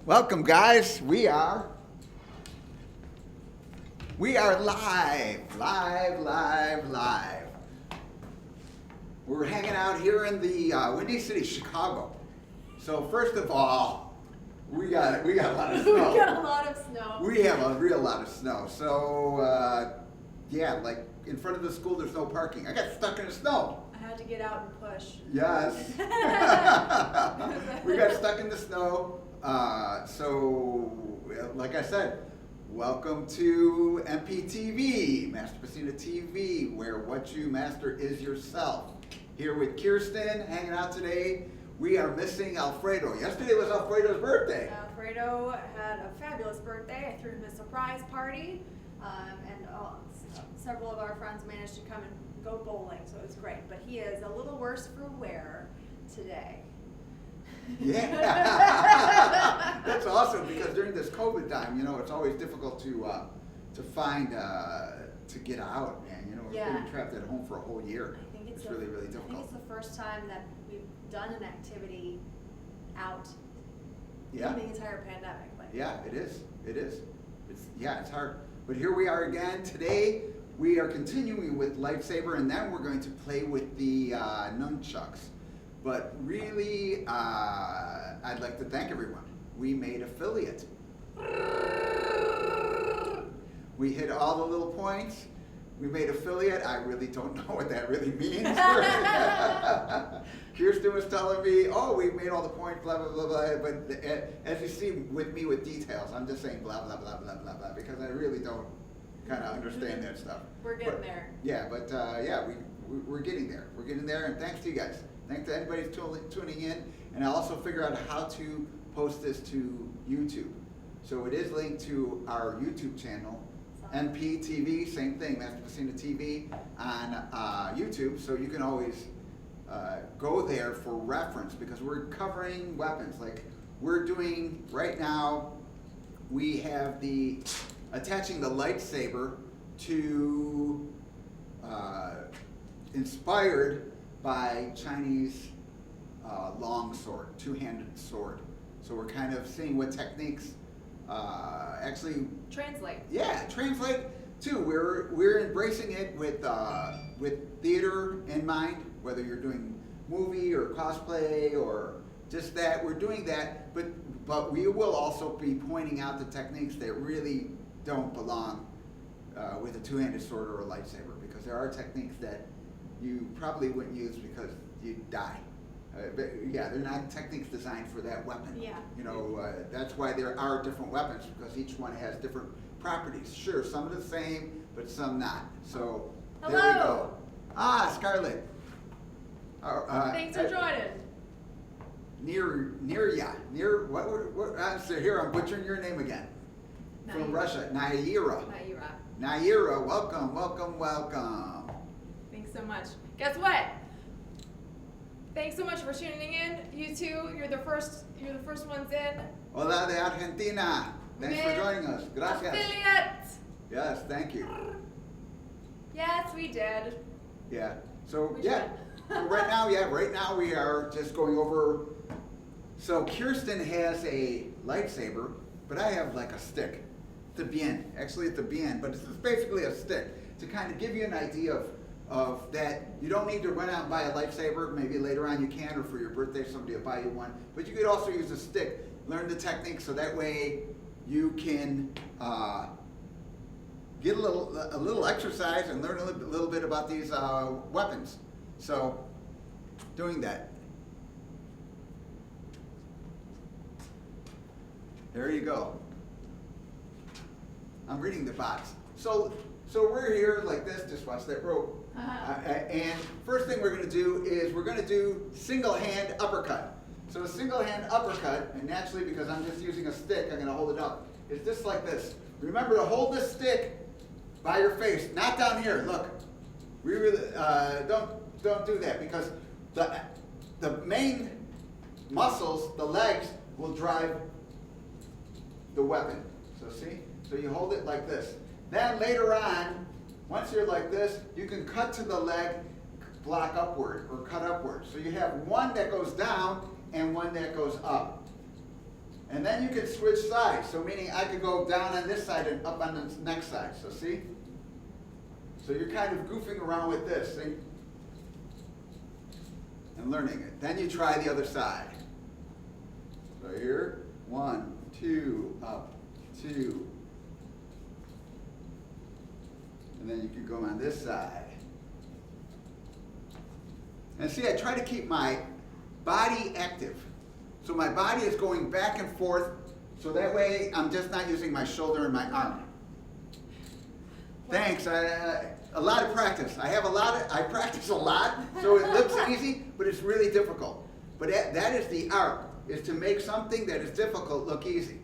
Welcome, guys. We are live. We're hanging out here in the Windy City, Chicago. So first of all, we got a lot of snow. We got a lot of snow. We have a real lot of snow. So yeah, like in front of the school, there's no parking. I got stuck in the snow. I had to get out and push. Yes. We got stuck in the snow. So, like I said, welcome to MPTV, Master Pesina TV, where what you master is yourself. Here with Kirsten, hanging out today. We are missing Alfredo. Yesterday was Alfredo's birthday. Alfredo had a fabulous birthday. I threw him a surprise party, and several of our friends managed to come and go bowling, so it was great. But he is a little worse for wear today. Yeah, that's awesome because during this COVID time, it's always difficult to find to get out, man. We've been trapped at home for a whole year. I think it's really difficult. I think it's the first time that we've done an activity out in the entire pandemic. Yeah, it is. It's hard. But here we are again today. We are continuing with lightsaber, and then we're going to play with the nunchucks. But really, I'd like to thank everyone. We made affiliate. We hit all the little points. We made affiliate. I really don't know what that really means. Kirsten was telling me, oh, we made all the points, blah, blah, blah, blah. But as you see with me with details, I'm just saying blah, blah, blah, blah, blah, blah, because I really don't kind of understand that stuff. We're getting there. Yeah, but we're getting there. We're getting there, and thanks to you guys. Thanks to anybody tuning in, and I also figure out how to post this to YouTube. So it is linked to our YouTube channel, MPTV, same thing, Master Pesina TV on YouTube. So you can always go there for reference because we're covering weapons. Like we're doing right now, we have attaching the lightsaber to inspired by Chinese long sword, two-handed sword. So we're kind of seeing what techniques actually translate. Yeah, translate too. We're embracing it with theater in mind, whether you're doing movie or cosplay or just that. We're doing that, but we will also be pointing out the techniques that really don't belong with a two-handed sword or a lightsaber, because there are techniques that you probably wouldn't use because you'd die. They're not techniques designed for that weapon. Yeah. That's why there are different weapons, because each one has different properties. Sure, some are the same, but some not. So Hello. There we go. Scarlett. Thanks for joining. So here, I'm butchering your name again. From Russia, Naira. Naira, welcome. Thanks so much. Guess what? Thanks so much for tuning in. You two, you're the first ones in. Hola de Argentina. Thanks for joining us. Gracias. Affiliate. Yes, thank you. Yes, we did. Yeah. So We yeah. So right now we are just going over. So Kirsten has a lightsaber, but I have like a stick. It's a bien. Actually, it's a bien, but it's basically a stick to kind of give you an idea of that. You don't need to run out and buy a lightsaber. Maybe later on you can, or for your birthday somebody will buy you one. But you could also use a stick, learn the technique, so that way you can get a little exercise and learn a little bit about these weapons. So doing that. There you go. I'm reading the box. So we're here like this. Just watch that rope. And first thing we're going to do is we're going to do single hand uppercut. So a single hand uppercut, and naturally because I'm just using a stick, I'm going to hold it up, is just like this. Remember to hold this stick by your face, not down here. Look, we really don't do that, because the main muscles, the legs, will drive the weapon. So see? So you hold it like this. Then later on, once you're like this, you can cut to the leg, block upward, or cut upward. So you have one that goes down and one that goes up. And then you can switch sides. So meaning I could go down on this side and up on the next side. So see? So you're kind of goofing around with this, see? And learning it. Then you try the other side. So here, 1, 2, up, 2. And then you can go on this side. And see, I try to keep my body active. So my body is going back and forth, so that way I'm just not using my shoulder and my arm. Thanks. A lot of practice. I practice a lot, so it looks easy, but it's really difficult. But that is the art, is to make something that is difficult look easy.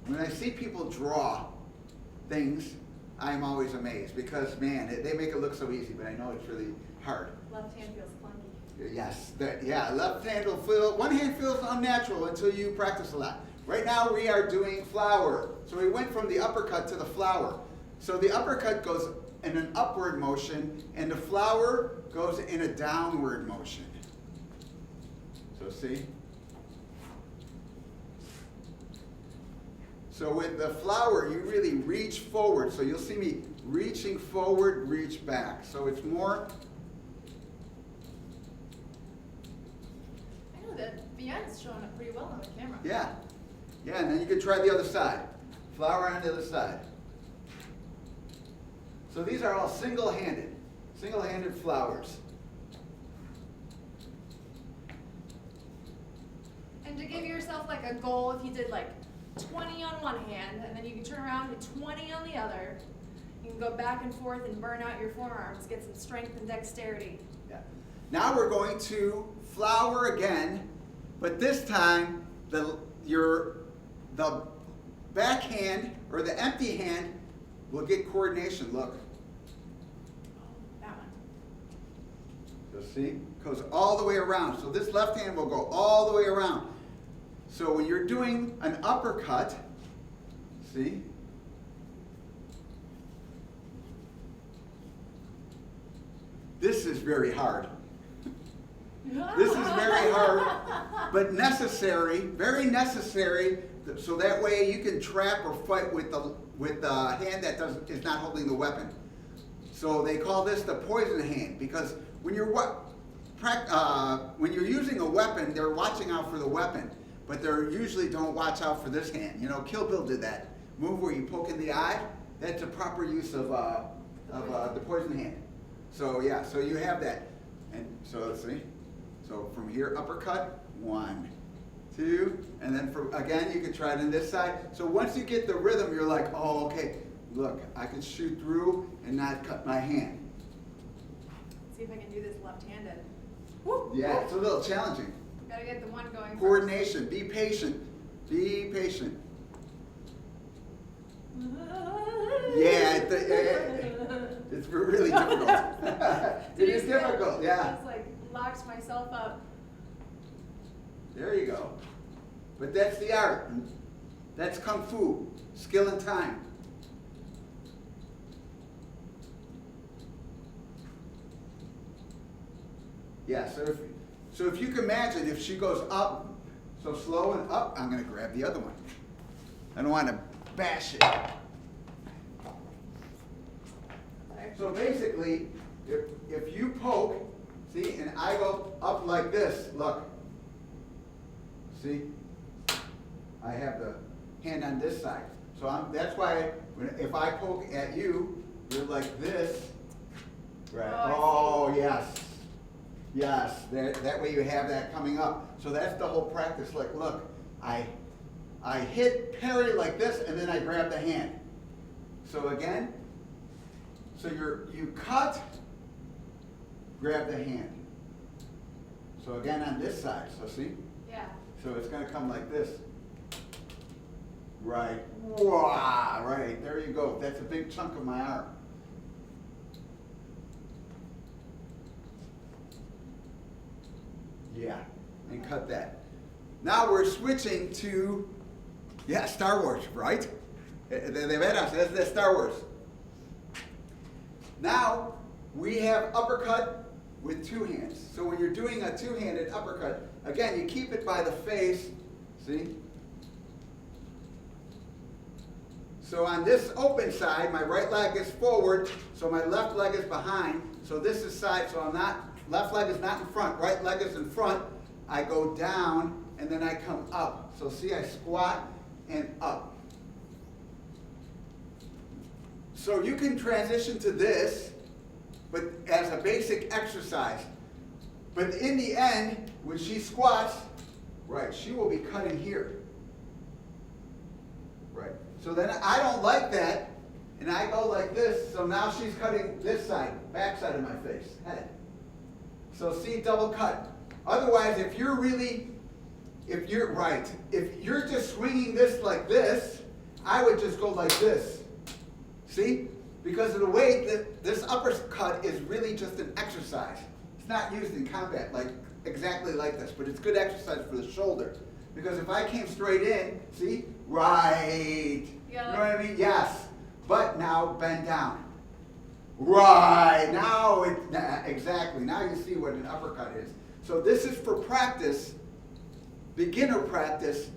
When I see people draw things, I'm always amazed because, man, they make it look so easy, but I know it's really hard. Left hand feels clunky. Yes, left hand will feel, one hand feels unnatural until you practice a lot. Right now we are doing flower. So we went from the uppercut to the flower. So the uppercut goes in an upward motion and the flower goes in a downward motion. So see? So with the flower, you really reach forward. So you'll see me reaching forward, reach back. So it's more. I know that the end's showing up pretty well on the camera. Yeah, and then you can try the other side. Flower on the other side. So these are all single-handed flowers. And to give yourself like a goal, if you did like 20 on one hand, and then you can turn around and 20 on the other, you can go back and forth and burn out your forearms, get some strength and dexterity. Yeah. Now we're going to flower again, but this time the back hand or the empty hand will get coordination. Look. That one. So see, goes all the way around. So this left hand will go all the way around. So when you're doing an uppercut, see, this is very hard. This is very hard, but necessary, very necessary, so that way you can trap or fight with the hand that is not holding the weapon. So they call this the poison hand, because when you're using a weapon, they're watching out for the weapon, but they usually don't watch out for this hand. You know, Kill Bill did that move where you poke in the eye. That's a proper use of the poison hand. So yeah, so you have that, and so let's see. So from here, uppercut, 1, 2, and then again, you can try it on this side. So once you get the rhythm, you're like, oh, okay, look, I can shoot through and not cut my hand. See if I can do this left-handed. Woo! Yeah, it's a little challenging. Gotta get the one going Coordination, be patient, be patient. Yeah, it's really difficult. It is difficult, yeah. Just like locks myself up. There you go. But that's the art. That's Kung Fu, skill and time. Yeah, so if you can imagine, if she goes up, so slow and up, I'm going to grab the other one. I don't want to bash it. So basically, if you poke, see, and I go up like this, look. See? I have the hand on this side. So that's why if I poke at you, you're like this. Right. Oh, yes. Yes. That way you have that coming up. So that's the whole practice. Like, look, I hit parry like this, and then I grab the hand. So again, so you cut, grab the hand. So again on this side. So see? Yeah. So it's going to come like this. Right. Wow. Right. There you go. That's a big chunk of my arm. Yeah. And cut that. Now we're switching to, yeah, Star Wars, right? That's Star Wars. Now we have uppercut with 2 hands. So when you're doing a 2-handed uppercut, again, you keep it by the face. See? So on this open side, my right leg is forward, so my left leg is behind. So this is side, so I'm not, left leg is not in front, right leg is in front. I go down, and then I come up. So see, I squat and up. So you can transition to this, but as a basic exercise. But in the end, when she squats, right, she will be cutting here. Right. So then I don't like that, and I go like this, so now she's cutting this side, back side of my face, head. So see, double cut. Otherwise, if you're just swinging this like this, I would just go like this. See? Because of the way that this uppercut is really just an exercise. It's not used in combat like exactly like this, but it's good exercise for the shoulder. Because if I came straight in, see? Right. Yeah. You know what I mean? Yes. But now bend down. Right. Now exactly. Now you see what an uppercut is. So this is for practice, beginner practice,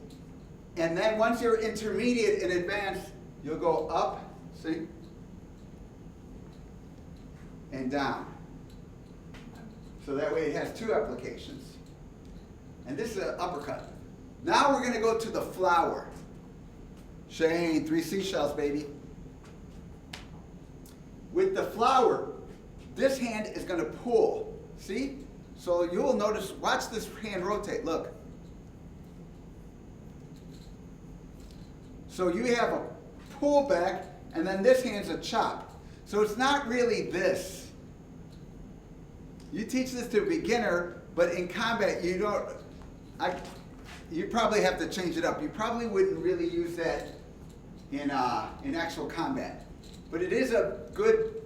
and then once you're intermediate and advanced, you'll go up, see? And down. So that way it has two applications. And this is an uppercut. Now we're going to go to the flower. Shane, 3 seashells, baby. With the flower, this hand is going to pull. See? So you will notice, watch this hand rotate. Look. So you have a pull back, and then this hand's a chop. So it's not really this. You teach this to a beginner, but in combat you don't. You probably have to change it up. You probably wouldn't really use that in actual combat. But it is a good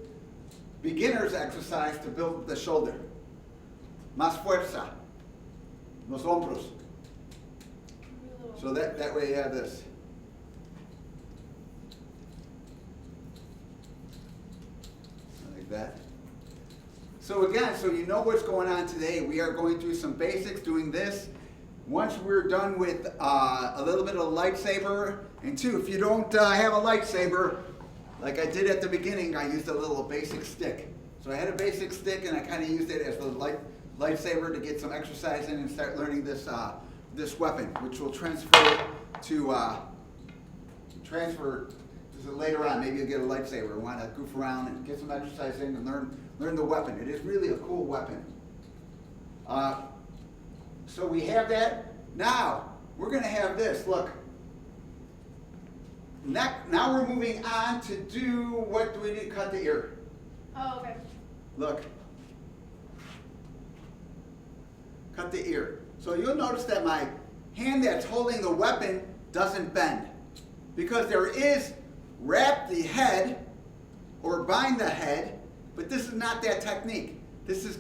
beginner's exercise to build the shoulder. Más fuerza. Los hombros. So that way you have this. Like that. So again, so you know what's going on today. We are going through some basics, doing this. Once we're done with a little bit of lightsaber, and two, if you don't have a lightsaber, like I did at the beginning, I used a little basic stick. So I had a basic stick, and I kind of used it as a lightsaber to get some exercise in and start learning this this weapon, which will transfer later on. Maybe you'll get a lightsaber and want to goof around and get some exercise in and learn the weapon. It is really a cool weapon. So we have that. Now, we're going to have this. Look. Now we're moving on to do, what do we need? Cut the ear. Oh, okay. Look. Cut the ear. So you'll notice that my hand that's holding the weapon doesn't bend. Because there is wrap the head or bind the head, but this is not that technique. This is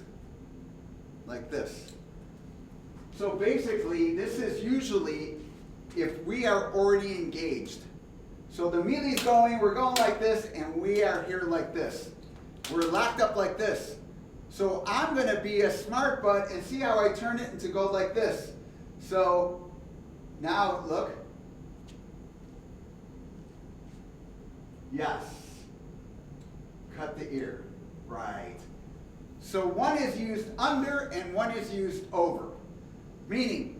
like this. So basically, this is usually if we are already engaged. So the melee's going, we're going like this, and we are here like this. We're locked up like this. So I'm going to be a smart butt and see how I turn it and to go like this. So now, look. Yes. Cut the ear. Right. So one is used under and one is used over. Meaning,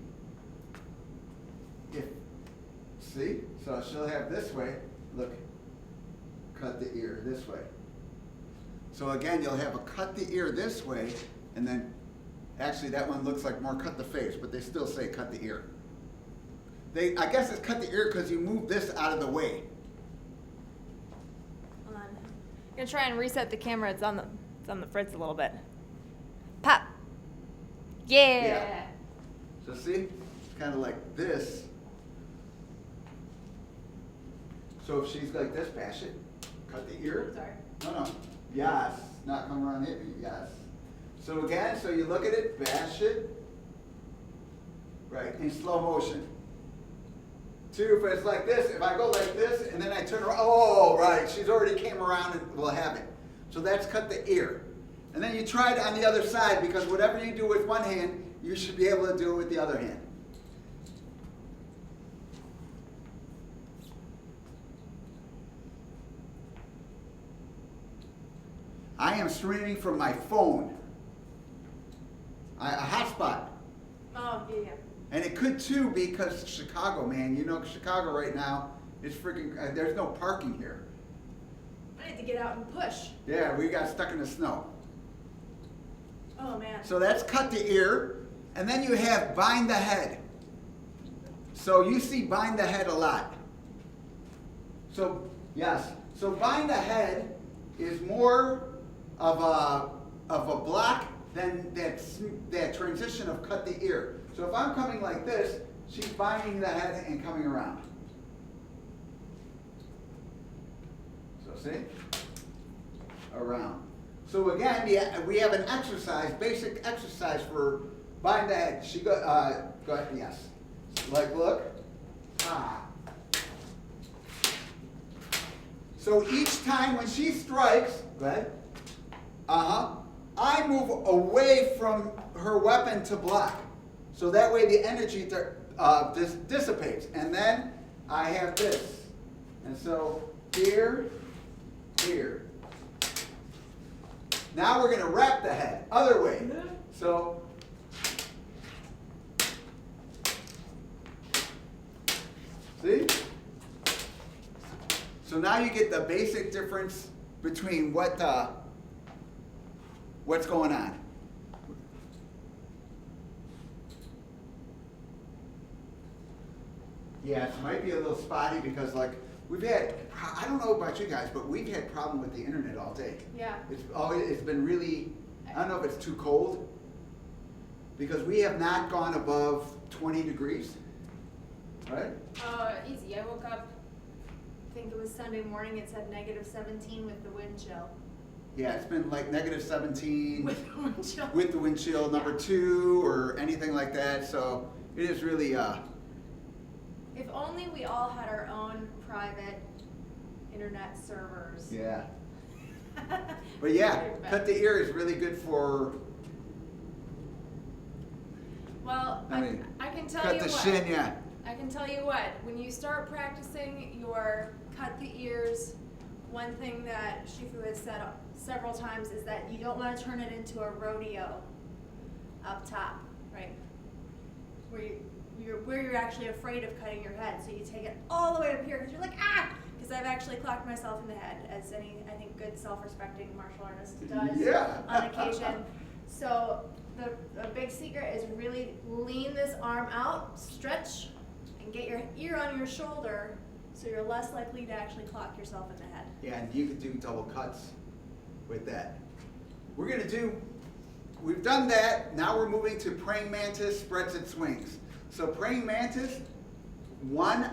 see? So she'll have this way. Look. Cut the ear this way. So again, you'll have a cut the ear this way, and then, actually that one looks like more cut the face, but they still say cut the ear. I guess it's cut the ear because you move this out of the way. Hold on. I'm gonna try and reset the camera. It's on the fritz a little bit. Pop. Yeah. So see, it's kind of like this. So if she's like this, bash it, cut the ear. Sorry. No. Yes, not come around hit me, yes. So again, so you look at it, bash it. Right, in slow motion. Two, if it's like this, if I go like this and then I turn around, oh, right, she's already came around and will have it. So that's cut the ear. And then you try it on the other side, because whatever you do with one hand, you should be able to do it with the other hand. I am streaming from my phone. A hotspot. Oh, yeah. And it could too because Chicago, man. You know, Chicago right now is freaking, there's no parking here. I need to get out and push. Yeah, we got stuck in the snow. Oh, man. So that's cut the ear. And then you have bind the head. So you see bind the head a lot. So, yes. So bind the head is more of a block than that transition of cut the ear. So if I'm coming like this, she's binding the head and coming around. So see? Around. So again, we have an exercise, basic exercise for bind the head. She go ahead, yes. Like look. Ah. So each time when she strikes, go ahead. I move away from her weapon to block. So that way the energy dissipates. And then I have this. And so here, here. Now we're going to wrap the head. Other way. So see? So now you get the basic difference between what's going on. Yeah, it might be a little spotty because like we've had, I don't know about you guys, but we've had problem with the internet all day. Yeah. It's been really, I don't know if it's too cold because we have not gone above 20 degrees, right? Easy. I woke up, I think it was Sunday morning, it said -17 with the wind chill. Yeah, it's been like -17 With the wind chill. with the wind chill number 2 or anything like that. So it is really, If only we all had our own private internet servers. yeah. But yeah, cut the ear is really good for, Well, I mean, I can tell cut you the what. shin, yeah. I can tell you what, when you start practicing your cut the ears, one thing that Shifu has said several times is that you don't want to turn it into a rodeo up top, right? Where you're actually afraid of cutting your head. So you take it all the way up here because you're like, ah! Because I've actually clocked myself in the head, as any, I think, good self-respecting martial artist does Yeah. on occasion. So the big secret is really lean this arm out, stretch, and get your ear on your shoulder so you're less likely to actually clock yourself in the head. Yeah, and you can do double cuts with that. We've done that. Now we're moving to praying mantis, spreads and swings. So praying mantis, one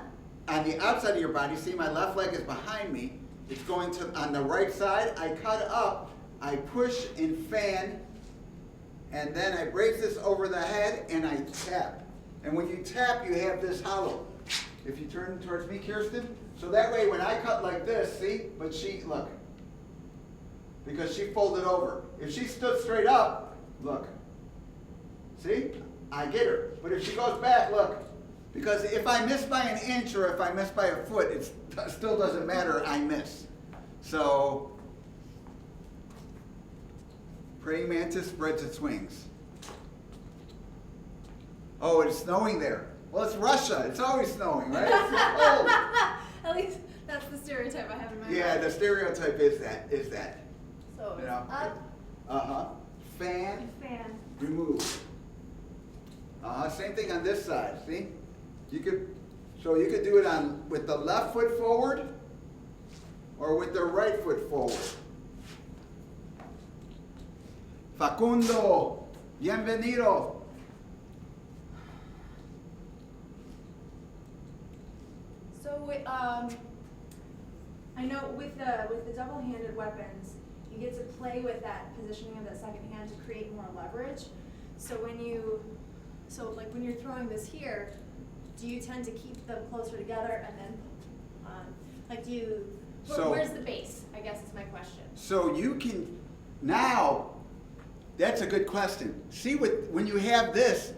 on the outside of your body. See, my left leg is behind me. It's going to, on the right side, I cut up, I push and fan, and then I raise this over the head and I tap. And when you tap, you have this hollow. If you turn towards me, Kirsten, so that way when I cut like this, see, but she, look, because she folded over. If she stood straight up, look, see, I get her. But if she goes back, look, because if I miss by an inch or if I miss by a foot, it still doesn't matter, I miss. So, praying mantis spreads and swings. Oh, it's snowing there. Well, it's Russia. It's always snowing, right? It's cold. At least that's the stereotype I have in my mind. Yeah, the stereotype is that. So You know, up, fan, fan. remove. Same thing on this side. See, you could do it on with the left foot forward, or with the right foot forward. Facundo, bienvenido. So I know with the double-handed weapons, you get to play with that positioning of that second hand to create more leverage. So when you're throwing this here, do you tend to keep them closer together and then where's the base? I guess is my question. So you can now. That's a good question. See, when you have this,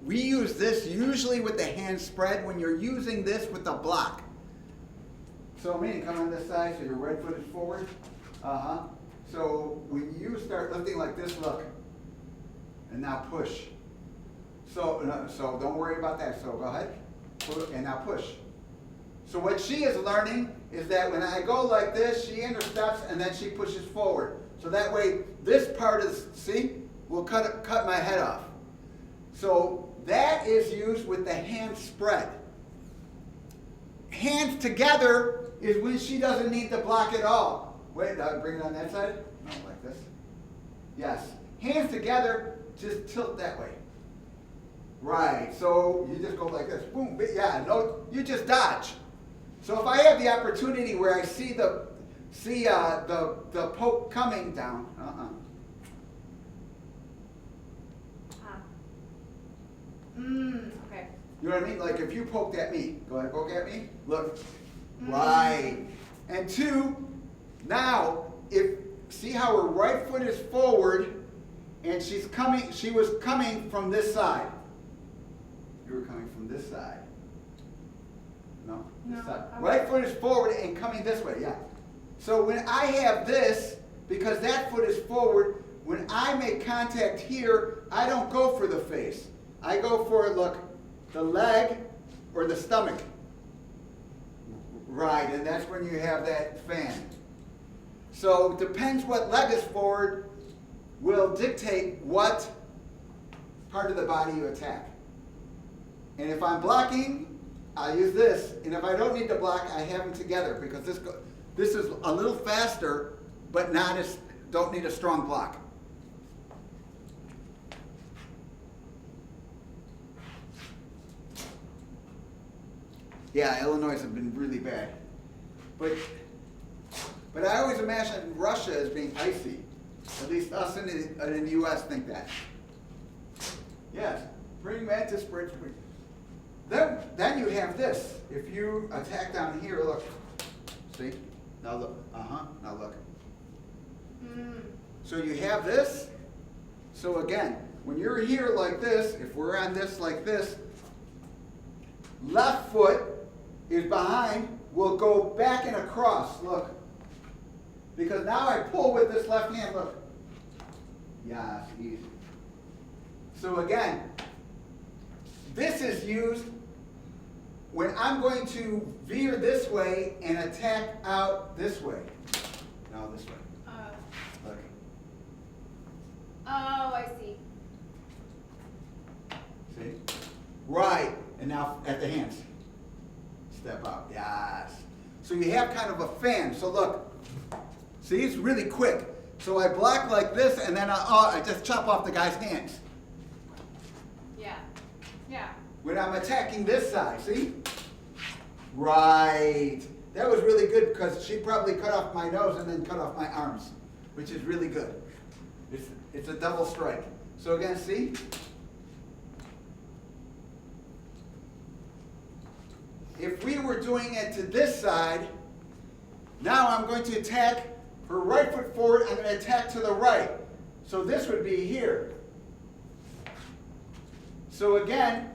we use this usually with the hand spread when you're using this with the block. So meaning come on this side, so your right foot is forward. So when you start lifting like this, look, and now push. So don't worry about that. So go ahead, and now push. So what she is learning is that when I go like this, she intercepts and then she pushes forward. So that way, this part is, see, will cut my head off. So that is used with the hand spread. Hands together is when she doesn't need to block at all. Wait, bring it on that side? No, like this. Yes. Hands together, just tilt that way. Right, so you just go like this. Boom, yeah, no, you just dodge. So if I have the opportunity where I see the poke coming down, Okay. You know what I mean? Like if you poked at me, go ahead, poke at me. Look, right. And two, now see how her right foot is forward, and she was coming from this side. You were coming from this side. No, this side. Right foot is forward and coming this way, yeah. So when I have this, because that foot is forward, when I make contact here, I don't go for the face. I go for, look, the leg or the stomach. Right, and that's when you have that fan. So it depends what leg is forward will dictate what part of the body you attack. And if I'm blocking, I'll use this. And if I don't need to block, I have them together because this is a little faster, but don't need a strong block. Yeah, Illinois has been really bad. But I always imagine Russia as being icy. At least us in the U.S. think that. Yes, bring mantis bridge. Then you have this. If you attack down here, look. See? Now look. Now look. So you have this. So again, when you're here like this, if we're on this like this, left foot is behind, will go back and across, look. Because now I pull with this left hand, look. Yeah, it's easy. So again, this is used when I'm going to veer this way and attack out this way. Now this way. Look. Oh, I see. See? Right. And now at the hands. Step out. Yes. So you have kind of a fan. So look. See, it's really quick. So I block like this, and then I just chop off the guy's hands. Yeah. Yeah. When I'm attacking this side, see? Right. That was really good because she probably cut off my nose and then cut off my arms, which is really good. It's a double strike. So again, see? If we were doing it to this side, now I'm going to attack her right foot forward. I'm going to attack to the right. So this would be here. So again,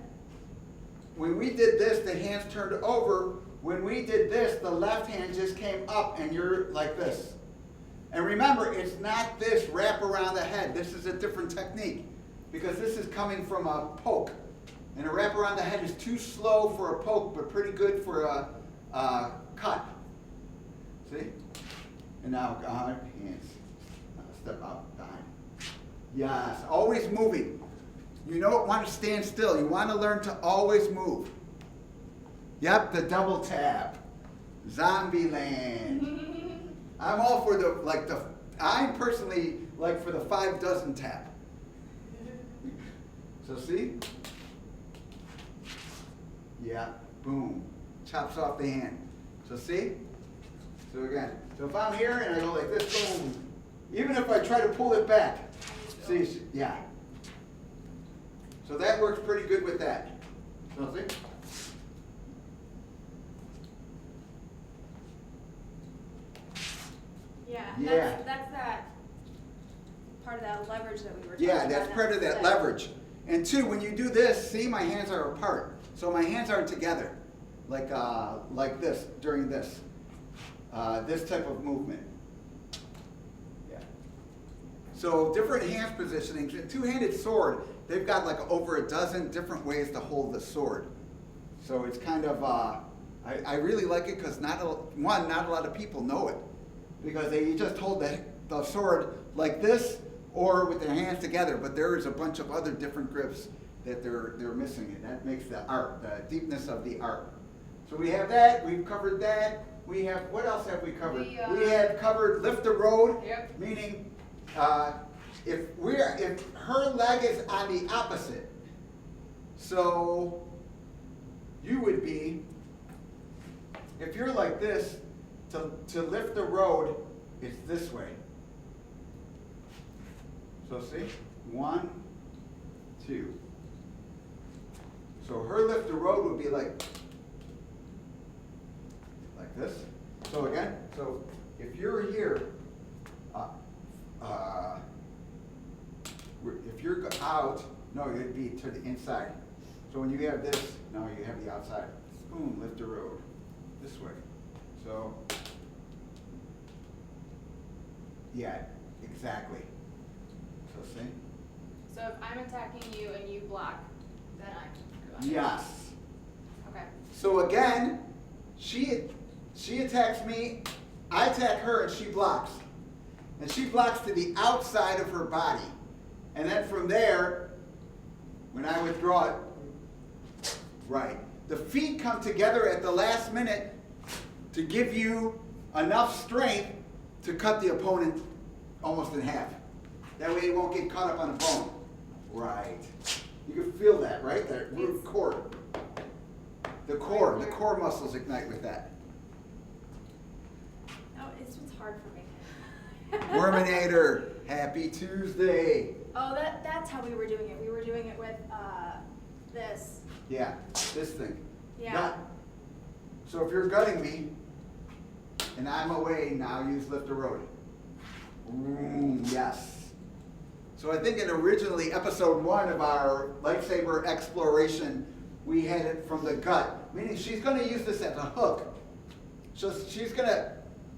when we did this, the hands turned over. When we did this, the left hand just came up and you're like this. And remember, it's not this wrap around the head. This is a different technique because this is coming from a poke. And a wrap around the head is too slow for a poke, but pretty good for a cut. See? And now, hands. Now step out behind. Yes, always moving. You don't want to stand still. You want to learn to always move. Yep, the double tap. Zombie land. I'm all for I personally like for the 5 dozen tap. So see? Yeah, boom. Chops off the hand. So see? So again, so if I'm here and I go like this, boom. Even if I try to pull it back, see, yeah. So that works pretty good with that. So see? Yeah. That's that part of that leverage that we were talking about. Yeah, that's part of that leverage. And two, when you do this, see, my hands are apart. So my hands aren't together, like this, during this type of movement. Yeah. So different hand positionings. A two-handed sword, they've got like over a dozen different ways to hold the sword. So it's kind of, I really like it because not a lot of people know it. Because you just hold the sword like this or with their hands together, but there is a bunch of other different grips that they're missing, and that makes the art, the deepness of the art. So we have that, we've covered that. We have, what else have we covered? We have covered lift the road, Yep. Meaning if her leg is on the opposite, so you would be, if you're like this, to lift the road, it's this way. So see, 1, 2. So her lift the road would be like this. So again, so if you're here, if you're out, no, it'd be to the inside. So when you have this, now you have the outside. Boom, lift the road this way. So, yeah, exactly. So see? So if I'm attacking you and you block, then I'm going. Yes. Okay. So again, she attacks me, I attack her, and she blocks. And she blocks to the outside of her body. And then from there, when I withdraw it, right. The feet come together at the last minute to give you enough strength to cut the opponent almost in half. That way he won't get caught up on the bone. Right. You can feel that, right? That root core. The core muscles ignite with that. Oh, it's hard for me. Worminator, happy Tuesday. Oh, that's how we were doing it. We were doing it with this. Yeah, this thing. Yeah. Gut. So if you're gutting me, and I'm away, now use lift the road. Yes. So I think in originally episode 1 of our lightsaber exploration, we had it from the gut, meaning she's going to use this as a hook. So she's going to,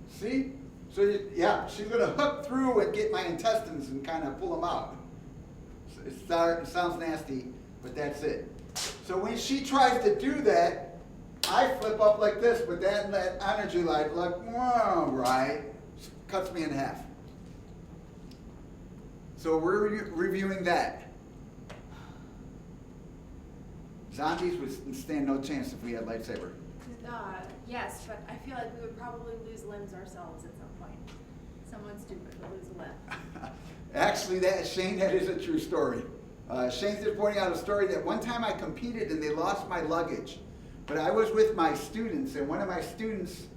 see? So yeah, she's going to hook through and get my intestines and kind of pull them out. It sounds nasty, but that's it. So when she tries to do that, I flip up like this, but that energy like whoa, right, cuts me in half. So we're reviewing that. Zombies would stand no chance if we had lightsaber. Yes, but I feel like we would probably lose limbs ourselves at some point. Someone stupid would lose a limb. Actually, Shane, that is a true story. Shane's just pointing out a story that one time I competed and they lost my luggage. But I was with my students, and one of my students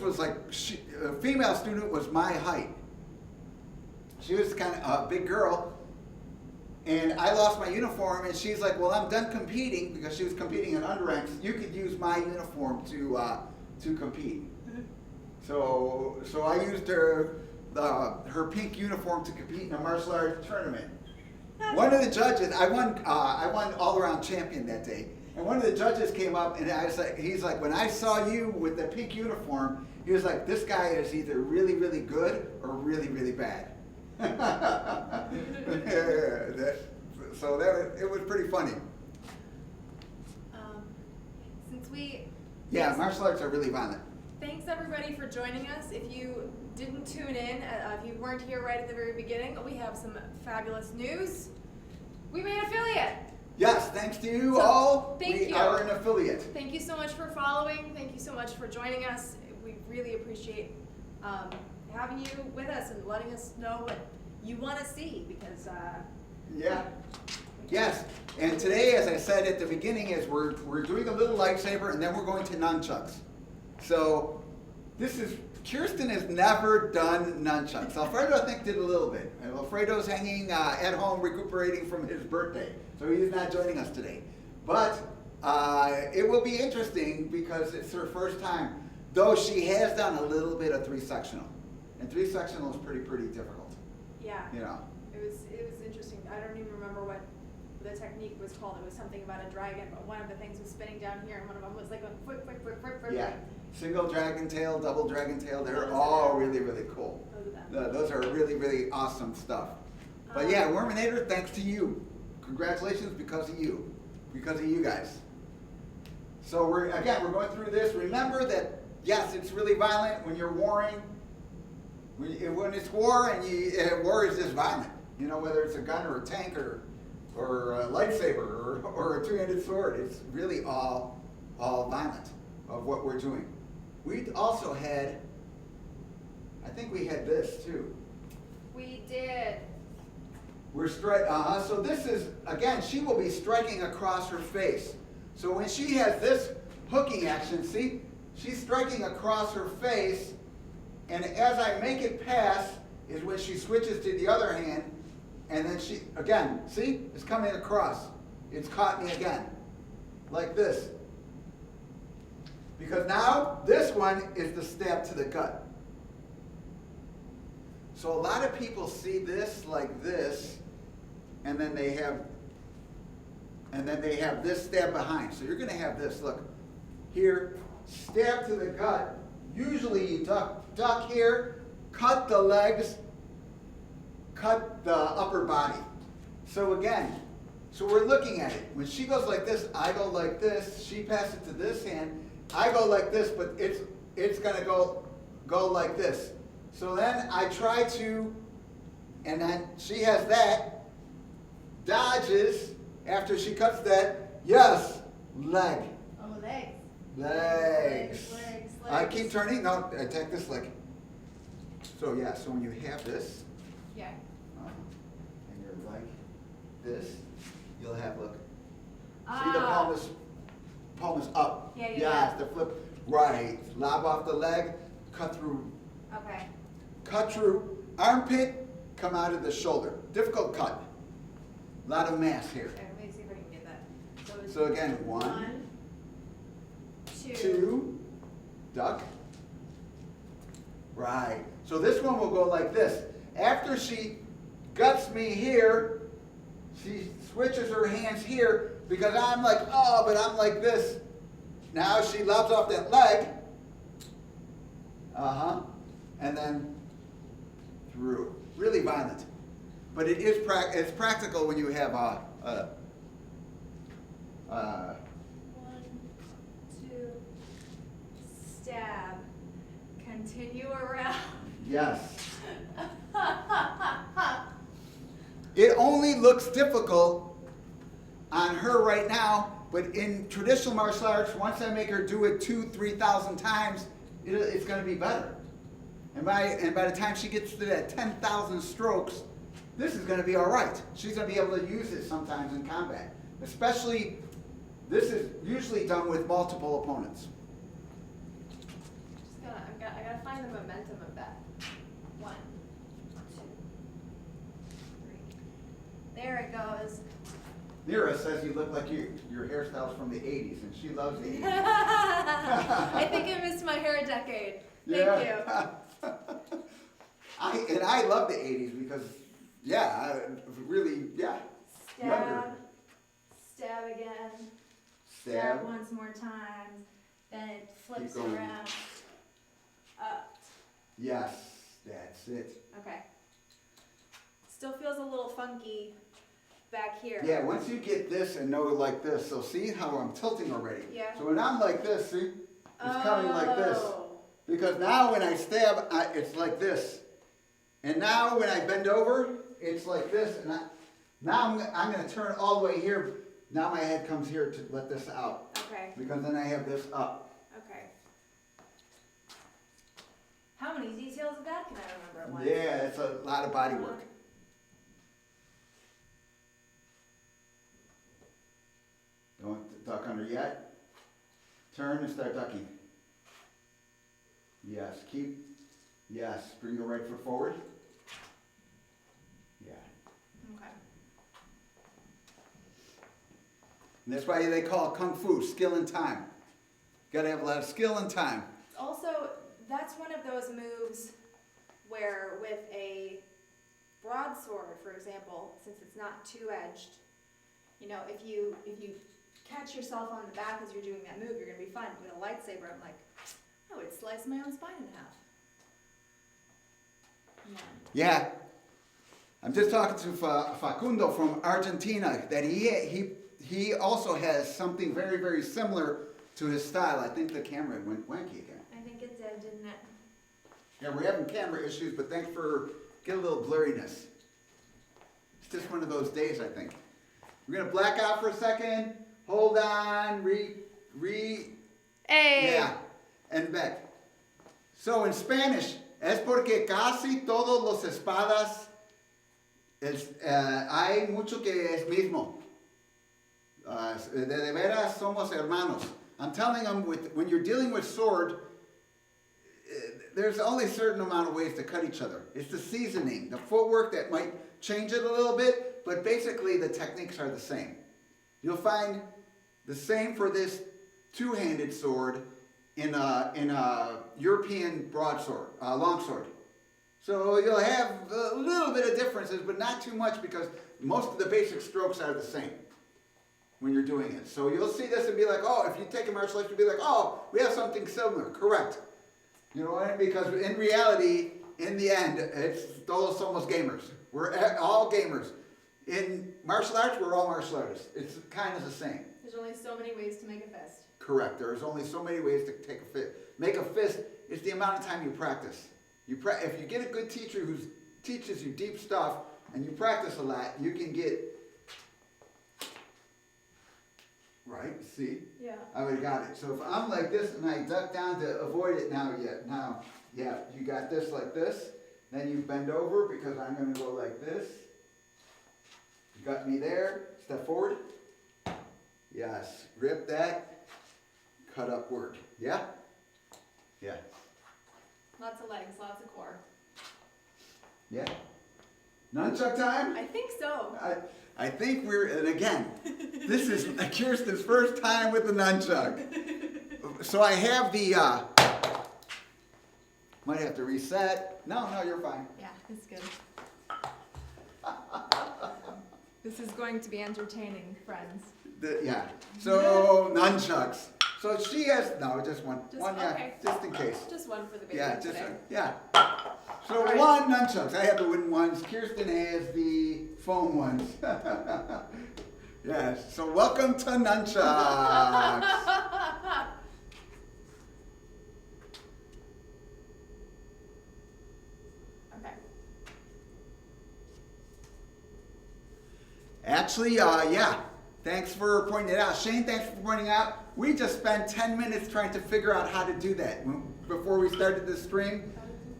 was like, a female student was my height. She was kind of a big girl, and I lost my uniform, and she's like, well, I'm done competing, because she was competing in underranks. You could use my uniform to compete. So I used her pink uniform to compete in a martial arts tournament. One of the judges, I won all-around champion that day. And one of the judges came up, and he's like, when I saw you with the pink uniform, he was like, this guy is either really, really good or really, really bad. It was pretty funny. Martial arts are really violent. Thanks everybody for joining us. If you didn't tune in, if you weren't here right at the very beginning, we have some fabulous news. We made an affiliate. Yes, thanks to you all. We are an affiliate. Thank you so much for following. Thank you so much for joining us. We really appreciate having you with us and letting us know what you want to see, because Yes, and today, as I said at the beginning, is we're doing a little lightsaber, and then we're going to nunchucks. So Kirsten has never done nunchucks. Alfredo, I think, did a little bit. Alfredo's hanging at home recuperating from his birthday, so he's not joining us today. But it will be interesting because it's her first time, though she has done a little bit of 3-sectional. And 3-sectional is pretty difficult. Yeah. You know. It was interesting. I don't even remember what the the technique was called. It was something about a dragon, but one of the things was spinning down here, and one of them was like going whip, whip, whip, whip, whip. Yeah, single dragon tail, double dragon tail, they're Those all are- really, really cool. Those are them. Those are really, really awesome stuff. But yeah, Worminator, thanks to you. Congratulations because of you. Because of you guys. So we're going through this. Remember that, yes, it's really violent when you're warring. When it's war, and war is just violent. You know, whether it's a gun or a tank or a lightsaber or a two-handed sword. It's really all violent of what we're doing. We also had, I think we had this too. We did. So this is, again, she will be striking across her face. So when she has this hooking action, see, she's striking across her face, and as I make it pass is when she switches to the other hand, and then she, again, see, it's coming across. It's caught me again, like this. Because now this one is the stab to the gut. So a lot of people see this like this, and then they have this stab behind. So you're going to have this, look, here, stab to the gut. Usually you duck here, cut the legs, cut the upper body. So again, so we're looking at it. When she goes like this, I go like this. She passes it to this hand. I go like this, but it's going to go like this. So then I try to, and then she has that, dodges after she cuts that. Yes, leg. Oh, legs. Legs. Legs. I keep turning. No, I take this leg. So yeah, so when you have this, Yeah. and you're like this, you'll have, look. Ah. See, the palm is up. Yeah. Yes, the flip. Right. Lob off the leg, cut through. Okay. Cut through armpit, come out of the shoulder. Difficult cut. A lot of mass here. Okay, let me see if I can get that. So again, one, two, duck. Right. So this one will go like this. After she guts me here, she switches her hands here because I'm like, oh, but I'm like this. Now she lobs off that leg. And then through. Really violent. But it is it's practical when you have One, two, stab. Continue around. yes. It only looks difficult on her right now, but in traditional martial arts, once I make her do it 2,000-3,000 times, it's going to be better. And by the time she gets to that 10,000 strokes, this is going to be all right. She's going to be able to use it sometimes in combat. Especially, this is usually done with multiple opponents. I gotta find the momentum of that. 1, 2, 3. There it goes. Nira says you look like your hairstyle's from the 80s, and she loves the 80s. I think I missed my hair a decade. Thank you. I love the 80s because, yeah, younger. Stab again. Stab. Once more time. Then it flips Keep going. around. Up. Yes, that's it. Okay. Still feels a little funky back here. Yeah, once you get this and know it like this, so see how I'm tilting already? Yeah. So when I'm like this, see? It's coming like this. Because now when I stab, it's like this. And now when I bend over, it's like this. And now I'm going to turn all the way here. Now my head comes here to let this out. Okay. Because then I have this up. Okay. How many details of that can I remember at once? Yeah, it's a lot of body work. Don't duck under yet. Turn and start ducking. Yes, yes, bring your right foot forward. Yeah. Okay. And that's why they call it Kung Fu, skill and time. Gotta have a lot of skill and time. Also, that's one of those moves where with a broadsword, for example, since it's not two-edged, you know, if you catch yourself on the back as you're doing that move, you're gonna be fine. With a lightsaber, I'm like, I would slice my own spine in half. Yeah. I'm just talking to Facundo from Argentina that he also has something very, very similar to his style. I think the camera went wanky again. I think it did, didn't it? Yeah, we're having camera issues, but thanks for getting a little blurriness. It's just one of those days, I think. We're gonna black out for a second. Hold on. Hey. Yeah. And back. So in Spanish, es porque casi todos los espadas hay mucho que es mismo. De veras somos hermanos. I'm telling them when you're dealing with sword, there's only a certain amount of ways to cut each other. It's the seasoning, the footwork that might change it a little bit, but basically the techniques are the same. You'll find the same for this two-handed sword in a European broadsword, longsword. So you'll have a little bit of differences, but not too much because most of the basic strokes are the same when you're doing it. So you'll see this and be like, oh, if you take a martial art, you'll be like, oh, we have something similar. Correct. You know what I mean? Because in reality, in the end, it's todos somos gamers. We're all gamers. In martial arts, we're all martial artists. It's kind of the same. There's only so many ways to make a fist. Correct. There's only so many ways to take a fist. Make a fist is the amount of time you practice. If you get a good teacher who teaches you deep stuff and you practice a lot, you can get, right, see? Yeah. I would have got it. So if I'm like this and I duck down to avoid it now, you got this like this, then you bend over because I'm going to go like this. You got me there, step forward. Yes, rip that, cut upward. Yeah? Yeah. Lots of legs, lots of core. Yeah. Nunchuck time? I think so. I think and again, this is Kirsten's first time with the nunchuck. So I have the, might have to reset. No, you're fine. Yeah, it's good. This is going to be entertaining, friends. Yeah. So nunchucks. So she has just one. Okay. Just in case. Just one for the baby today. Yeah. So right. One nunchucks. I have the wooden ones. Kirsten has the foam ones. Yes. So welcome to nunchucks. Okay. Actually, yeah. Thanks for pointing it out. Shane, thanks for pointing out. We just spent 10 minutes trying to figure out how to do that before we started the stream,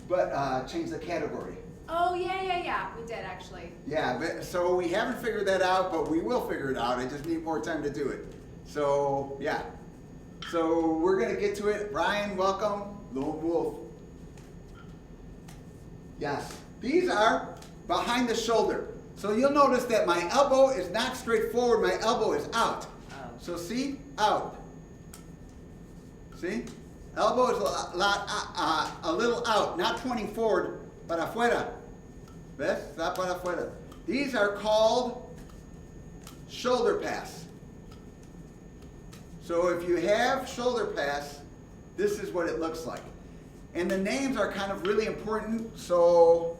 but change the category. Oh, yeah. We did, actually. Yeah, so we haven't figured that out, but we will figure it out. I just need more time to do it. So, yeah. So we're going to get to it. Brian, welcome. Lone Wolf. Yes. These are behind the shoulder. So you'll notice that my elbow is not straight forward, my elbow is out. So see, out. See? Elbow is a little out, not pointing forward, but afuera. ¿Ves? Está para afuera. These are called shoulder pass. So if you have shoulder pass, this is what it looks like. And the names are kind of really important, so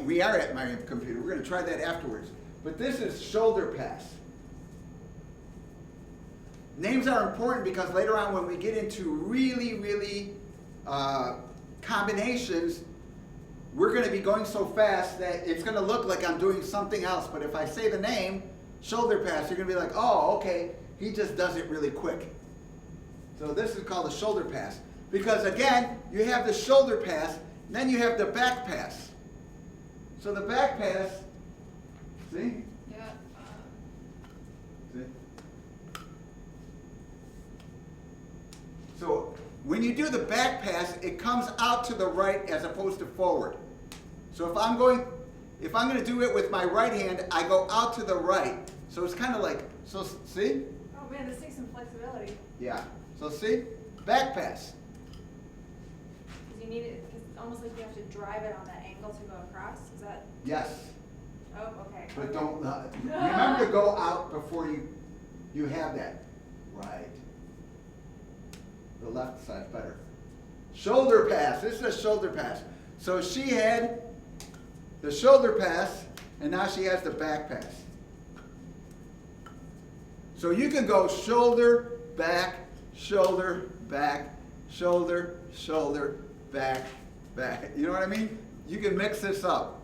we are at my computer. We're going to try that afterwards. But this is shoulder pass. Names are important because later on when we get into really combinations, we're going to be going so fast that it's going to look like I'm doing something else. But if I say the name, shoulder pass, you're going to be like, oh, okay, he just does it really quick. So this is called a shoulder pass. Because again, you have the shoulder pass, then you have the back pass. So the back pass, see? Yeah. See? So when you do the back pass, it comes out to the right as opposed to forward. So if I'm going to do it with my right hand, I go out to the right. So it's kind of like, so see? Oh man, this takes some flexibility. Yeah. So see? Back pass. Because you need it, because almost like you have to drive it on that angle to go across, is that? Yes. Oh, okay. But okay. don't, remember to go out before you have that. Right. The left side's better. Shoulder pass. This is a shoulder pass. So she had the shoulder pass, and now she has the back pass. So you can go shoulder, back, shoulder, back, shoulder, shoulder, back, back. You know what I mean? You can mix this up.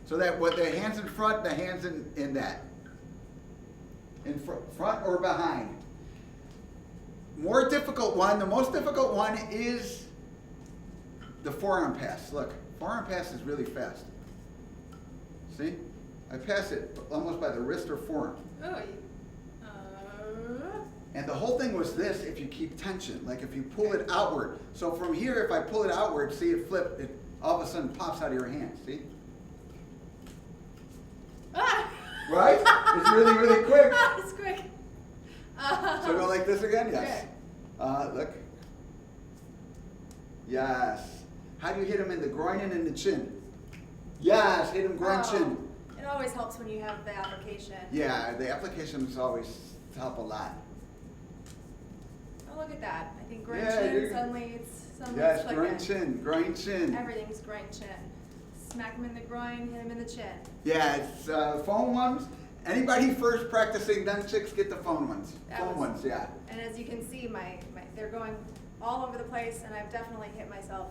So that with the hands in front, the hands in that. In front or behind. More difficult one, the most difficult one is the forearm pass. Look, forearm pass is really fast. See? I pass it almost by the wrist or forearm. Oh, And the whole thing was this, if you keep tension, like if you pull it outward. So from here, if I pull it outward, see it flip, it all of a sudden pops out of your hand, see? Right? It's really, really quick. It's quick. So go like this again? Yes. Okay. Look. Yes. How do you hit him in the groin and in the chin? Yes, hit him groin, chin. It always helps when you have the application. Yeah, the applications always help a lot. Oh, look at that. I think groin Yeah, chin, suddenly it's Yes, clicking. groin, chin, groin, chin. Everything's groin chin. Smack him in the groin, hit him in the chin. Yeah, it's phone ones. Anybody first practicing nunchucks, get the phone ones. Phone ones, yeah. And as you can see, they're going all over the place, and I've definitely hit myself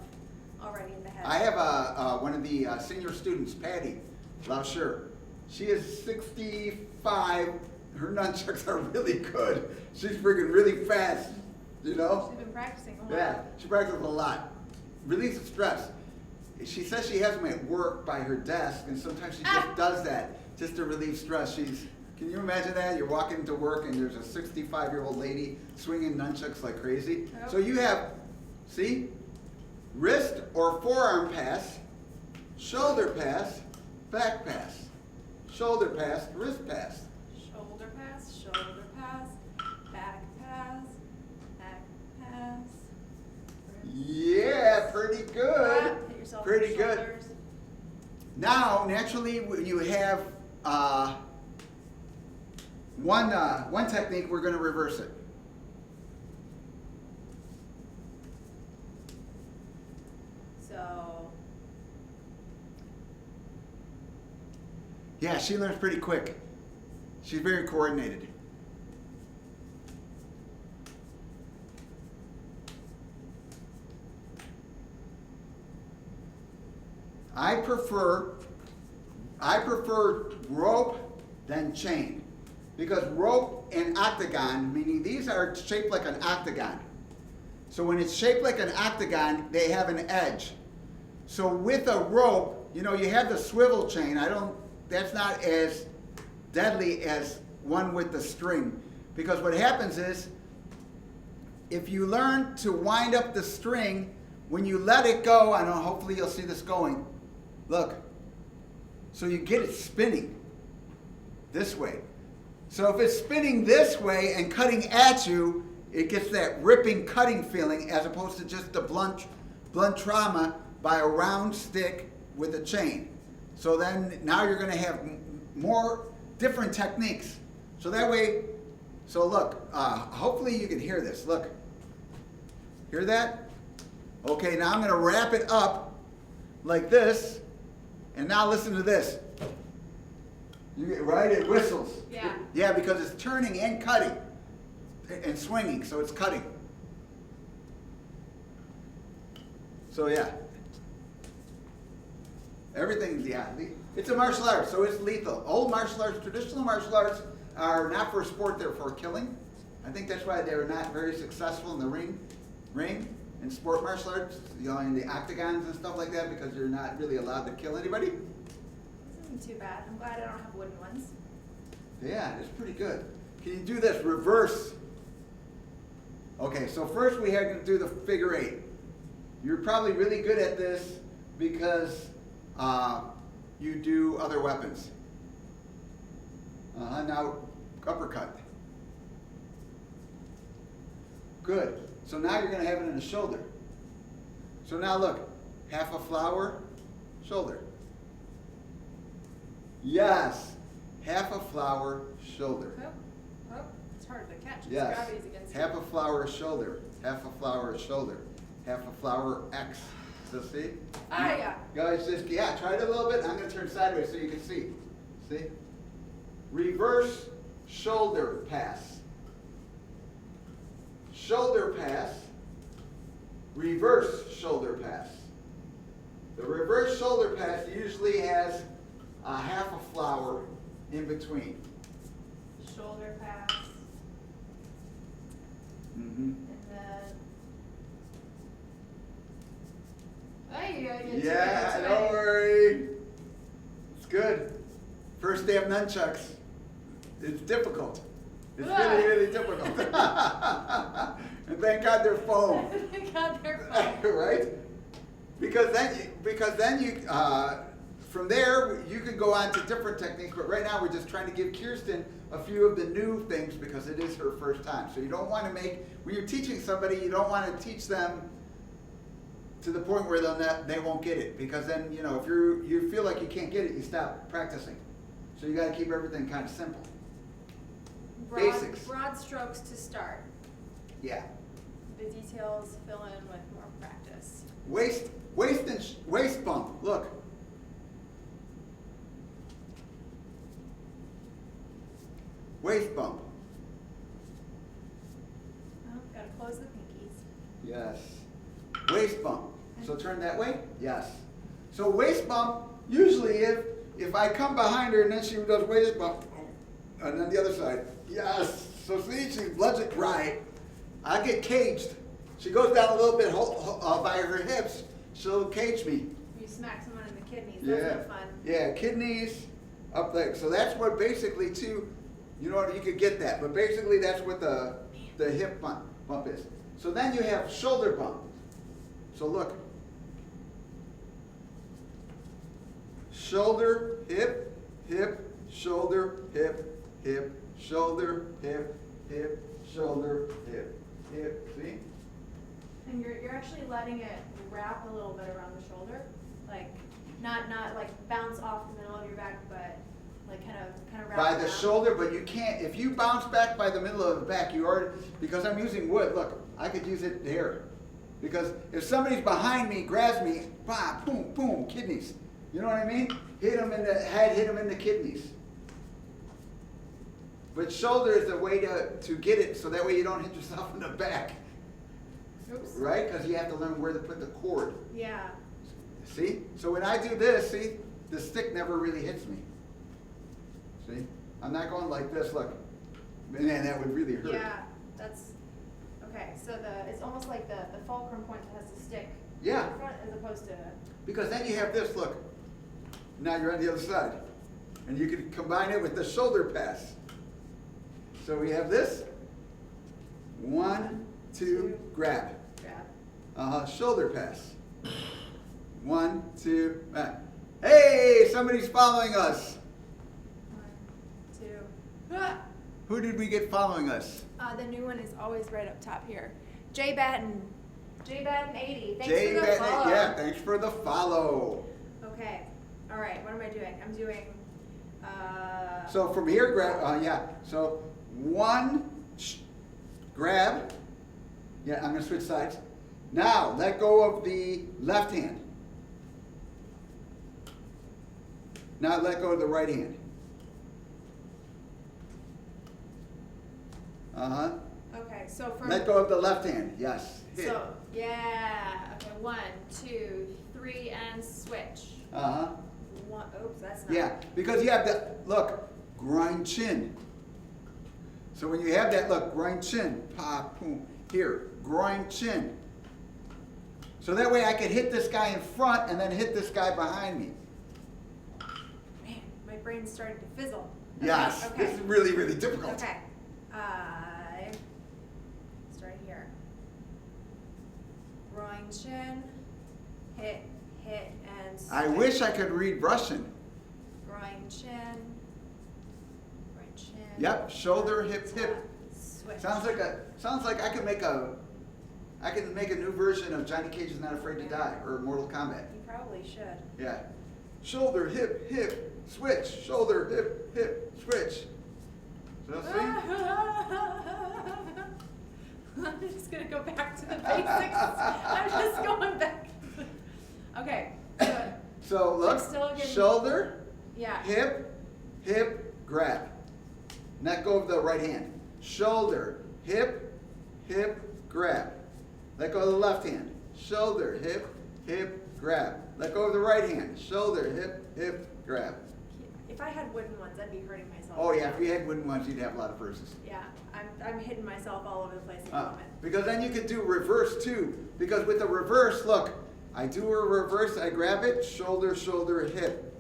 already in the head. I have one of the senior students, Patty Lauscher. She is 65. Her nunchucks are really good. She's freaking really fast, you know? She's been practicing a lot. Yeah, she practices a lot. Release stress. She says she has them at work by her desk, and sometimes she just does that just to relieve stress. Can you imagine that? You're walking into work and there's a 65-year-old lady swinging nunchucks like crazy. Oh. So you have, see, wrist or forearm pass, shoulder pass, back pass, shoulder pass, wrist pass. Shoulder pass, back pass, back pass. Yeah, pretty good. Hit yourself Pretty in the good. shoulders. Now, naturally, when you have one technique, we're going to reverse it. So, Yeah, she learns pretty quick. She's very coordinated. I prefer rope than chain, because rope and octagon, meaning these are shaped like an octagon. So when it's shaped like an octagon, they have an edge. So with a rope, you have the swivel chain. That's not as deadly as one with the string, because what happens is, if you learn to wind up the string, when you let it go, I know hopefully you'll see this going. Look, so you get it spinning this way. So if it's spinning this way and cutting at you, it gets that ripping cutting feeling, as opposed to just the blunt trauma by a round stick with a chain. So then now you're going to have more different techniques. So that way, so look, hopefully you can hear this. Look, hear that? Okay, now I'm going to wrap it up like this. And now listen to this. You get right? It whistles. Yeah. Yeah, because it's turning and cutting and swinging, so it's cutting. So yeah. Everything's, yeah. It's a martial art, so it's lethal. Old martial arts, traditional martial arts are not for sport, they're for killing. I think that's why they're not very successful in the ring in sport martial arts, in the octagons and stuff like that, because you're not really allowed to kill anybody. This isn't too bad. I'm glad I don't have wooden ones. Yeah, it's pretty good. Can you do this? Reverse. Okay, so first we have to do the figure eight. You're probably really good at this because you do other weapons. Now, uppercut. Good. So now you're going to have it in the shoulder. So now look, half a flower, shoulder. Yes, half a flower, shoulder. Oh, it's hard to catch. Yes, Gravity's against half you. a flower, shoulder. Half a flower, shoulder. Half a flower, X. So see? Ah, yeah. Guys, just, yeah, try it a little bit. I'm going to turn sideways so you can see. See? Reverse shoulder pass. Shoulder pass. Reverse shoulder pass. The reverse shoulder pass usually has a half a flower in between. Shoulder pass. Mm-hmm. And then. Yeah, don't worry. It's good. First day of nunchucks. It's difficult. It's really, really difficult. And thank God they're foam. Thank God they're fine. Right? Because then you from there you can go on to different techniques. But right now we're just trying to give Kirsten a few of the new things because it is her first time. So you don't want to make, when you're teaching somebody, you don't want to teach them to the point where they won't get it, because then, you know, if you feel like you can't get it, you stop practicing. So you got to keep everything kind of simple. Basics. Broad strokes to start. Yeah. The details fill in with more practice. Waist bump. Look. Waist bump. Oh, gotta close the pinkies. Yes. Waist bump. So turn that way? Yes. So waist bump, usually if I come behind her and then she does waist bump, and then the other side, yes. So see, she bloods it right. I get caged. She goes down a little bit by her hips, she'll cage me. You smack someone in the kidneys, that's no fun. Yeah, kidneys, up there. So that's what basically too, you know what, you could get that, but basically that's what the hip bump is. So then you have shoulder bump. So look. Shoulder, hip, hip, shoulder, hip, hip, shoulder, hip, hip, shoulder, hip, hip. See? And you're actually letting it wrap a little bit around the shoulder, like not like bounce off the middle of your back, but like kind of wrap By the around. shoulder, but you can't. If you bounce back by the middle of the back, you already, because I'm using wood. Look, I could use it here, because if somebody's behind me, grabs me, bah, boom, boom, kidneys. You know what I mean? Hit them in the head, hit them in the kidneys. But shoulder is the way to get it, so that way you don't hit yourself in the back. Oops. Right? Because you have to learn where to put the cord. Yeah. See? So when I do this, see, the stick never really hits me. See? I'm not going like this, look. Man, that would really hurt. Yeah, that's, okay, so it's almost like the fulcrum point that has to stick Yeah. in front as opposed to, Because then you have this, look. Now you're on the other side. And you can combine it with the shoulder pass. So we have this. 1, 2, grab. Shoulder pass. 1, 2, hey, somebody's following us. 1, 2, ah! Who did we get following us? The new one is always right up top here. Jay Batten 80, thanks Jay for the Bentley, follow. yeah, thanks for the follow. Okay, all right, what am I doing? I'm doing, So from here, grab, yeah. So 1, grab. Yeah, I'm gonna switch sides. Now, let go of the left hand. Now let go of the right hand. okay, so from, Let go of the left hand, yes. Hit. so, yeah, okay, 1, 2, 3, and switch. One, oops, that's not. Yeah, because you have the, look, grind chin. So when you have that, look, grind chin, pop, boom, here, grind chin. So that way I can hit this guy in front and then hit this guy behind me. Man, my brain's starting to fizzle. Okay, Yes, okay. this is really, really difficult. Okay, start here. Groin chin, hit, and switch. I wish I could read Russian. Groin chin. Yep, shoulder, hip, hip. Switch. Sounds like I could make a I can make a new version of Johnny Cage is Not Afraid to Die, or Mortal Kombat. You probably should. Yeah. Shoulder, hip, hip, switch. Shoulder, hip, hip, switch. So see? I'm just gonna go back to the basics. I'm just going back. Okay. Good. So look, still getting- shoulder, Yeah. hip, hip, grab. Let go of the right hand. Shoulder, hip, hip, grab. Let go of the left hand. Shoulder, hip, hip, grab. Let go of the right hand. Shoulder, hip, hip, grab. If I had wooden ones, I'd be hurting myself. Oh yeah, if you had wooden ones, you'd have a lot of verses. Yeah, I'm hitting myself all over the place at the moment. Because then you could do reverse too. Because with the reverse, look, I do a reverse, I grab it, shoulder, shoulder, hip.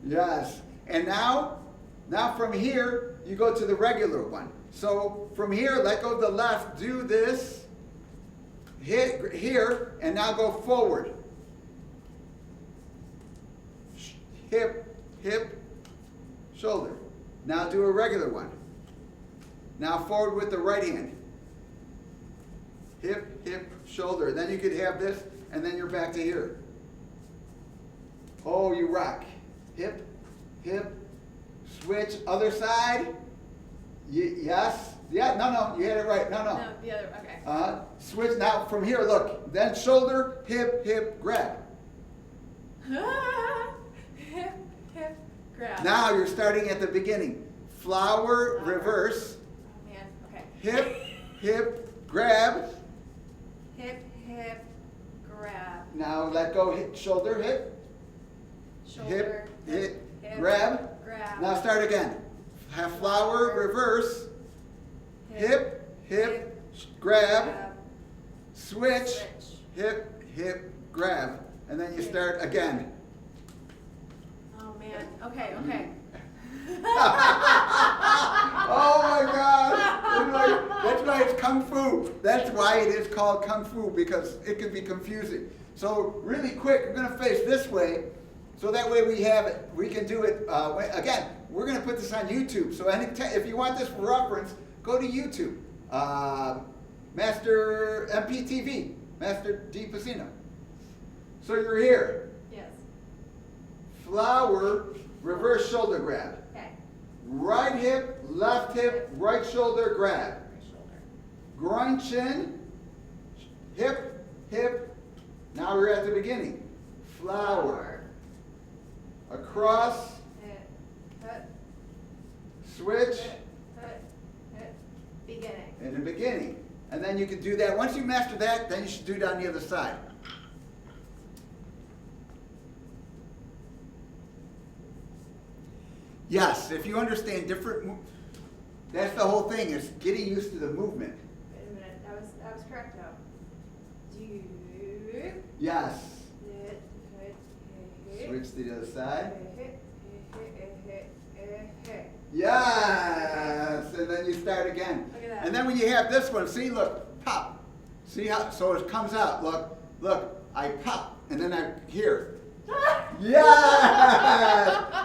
Yes. And now from here, you go to the regular one. So from here, let go of the left, do this, hit here, and now go forward. Hip, hip, shoulder. Now do a regular one. Now forward with the right hand. Hip, hip, shoulder. Then you could have this, and then you're back to here. Oh, you rock. Hip, hip, switch, other side. Yes. Yeah, no, you had it right. No. No, the other, okay. Switch, now from here, look. Then shoulder, hip, hip, grab. Hip, hip, grab. Now you're starting at the beginning. Flower, reverse. Oh man, okay. Hip, hip, grab. Hip, hip, grab. Now let go, hit, shoulder, hip. Shoulder, hip, hip, grab. grab. Now start again. Have flower, reverse. Hip, hip, grab. Switch. Hip, hip, grab. And then you start again. Oh man, okay. Oh my God! That's why it's Kung Fu. That's why it is called Kung Fu, because it can be confusing. So really quick, we're going to face this way, so that way we have it. We can do it again. We're going to put this on YouTube. So if you want this for reference, go to YouTube. Master MPTV, Master D Pesina. So you're here. Yes. Flower, reverse shoulder grab. Okay. Right hip, left hip, right shoulder grab. Right shoulder. Groin, chin, hip, hip. Now we're at the beginning. Flower. Across, Hit, cut, switch, hit, beginning. in the beginning. And then you can do that. Once you master that, then you should do it on the other side. Yes, if you understand different, that's the whole thing, is getting used to the movement. Wait a minute, that was correct though. Do. Yes. Hit, Switch to the other side. hit. Yes, and then you start again. Look at that. And then when you have this one, see, look, pop. See how, so it comes out, look, I pop, and then I here. Yes!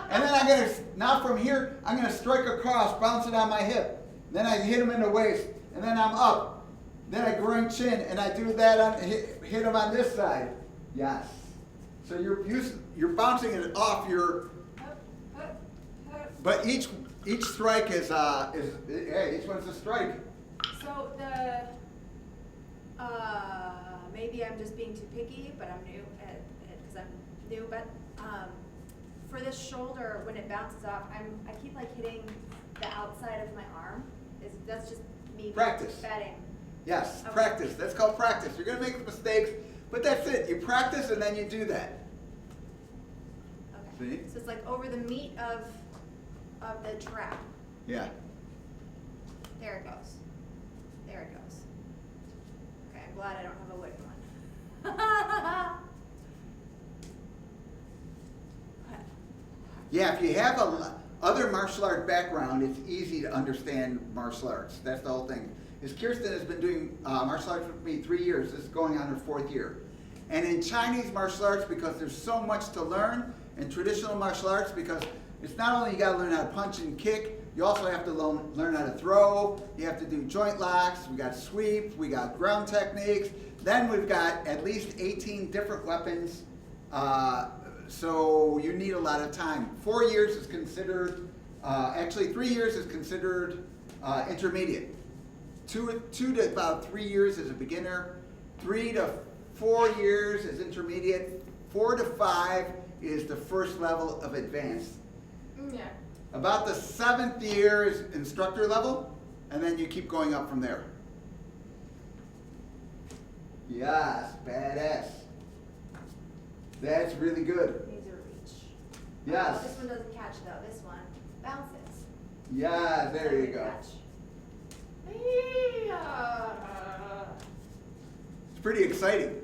And then now from here, I'm gonna strike across, bounce it on my hip. Then I hit him in the waist, and then I'm up. Then I groin chin, and I do that hit him on this side. Yes. So you're bouncing it off your, but each strike is each one's a strike. So maybe I'm just being too picky, but I'm new because I'm new. But for this shoulder, when it bounces off, I keep like hitting the outside of my arm. That's just me Practice. betting. Yes, Okay. practice. That's called practice. You're gonna make mistakes, but that's it. You practice and then you do that. Okay. See? So it's like over the meat of the trap. Yeah. There it goes. There it goes. Okay, I'm glad I don't have a wooden one. Yeah, if you have other martial art background, it's easy to understand martial arts. That's the whole thing. Is Kirsten has been doing martial arts with me 3 years. This is going on her 4th year. And in Chinese martial arts, because there's so much to learn, in traditional martial arts, because it's not only you got to learn how to punch and kick, You also have to learn how to throw. You have to do joint locks. We got sweep. We got ground techniques. Then we've got at least 18 different weapons. So you need a lot of time. 4 years is considered, actually 3 years is considered intermediate. 2 to about 3 years is a beginner. 3 to 4 years is intermediate. 4 to 5 is the first level of advanced. Yeah. About the 7th year is instructor level, and then you keep going up from there. Yes, badass. That's really good. These are reach. Yes. Oh, this one doesn't catch though. This one bounces. Yeah, there you go. Catch. It's pretty exciting.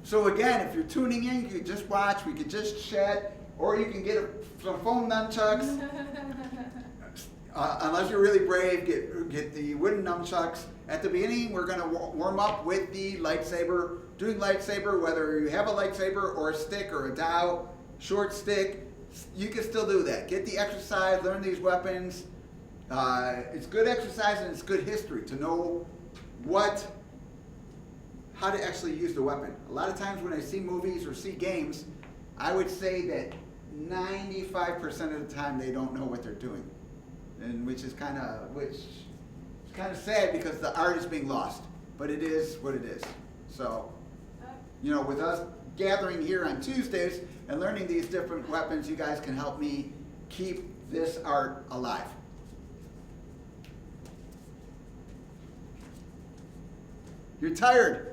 So again, if you're tuning in, you can just watch, we could just chat, or you can get some foam nunchucks. Unless you're really brave, get the wooden nunchucks. At the beginning, we're going to warm up with the lightsaber. Doing lightsaber, whether you have a lightsaber or a stick or a dowel, short stick, you can still do that. Get the exercise, learn these weapons. It's good exercise and it's good history to know how to actually use the weapon. A lot of times when I see movies or see games, I would say that 95% of the time they don't know what they're doing, and which is kind of sad because the art is being lost. But it is what it is. So, you know, with us gathering here on Tuesdays and learning these different weapons, you guys can help me keep this art alive. You're tired.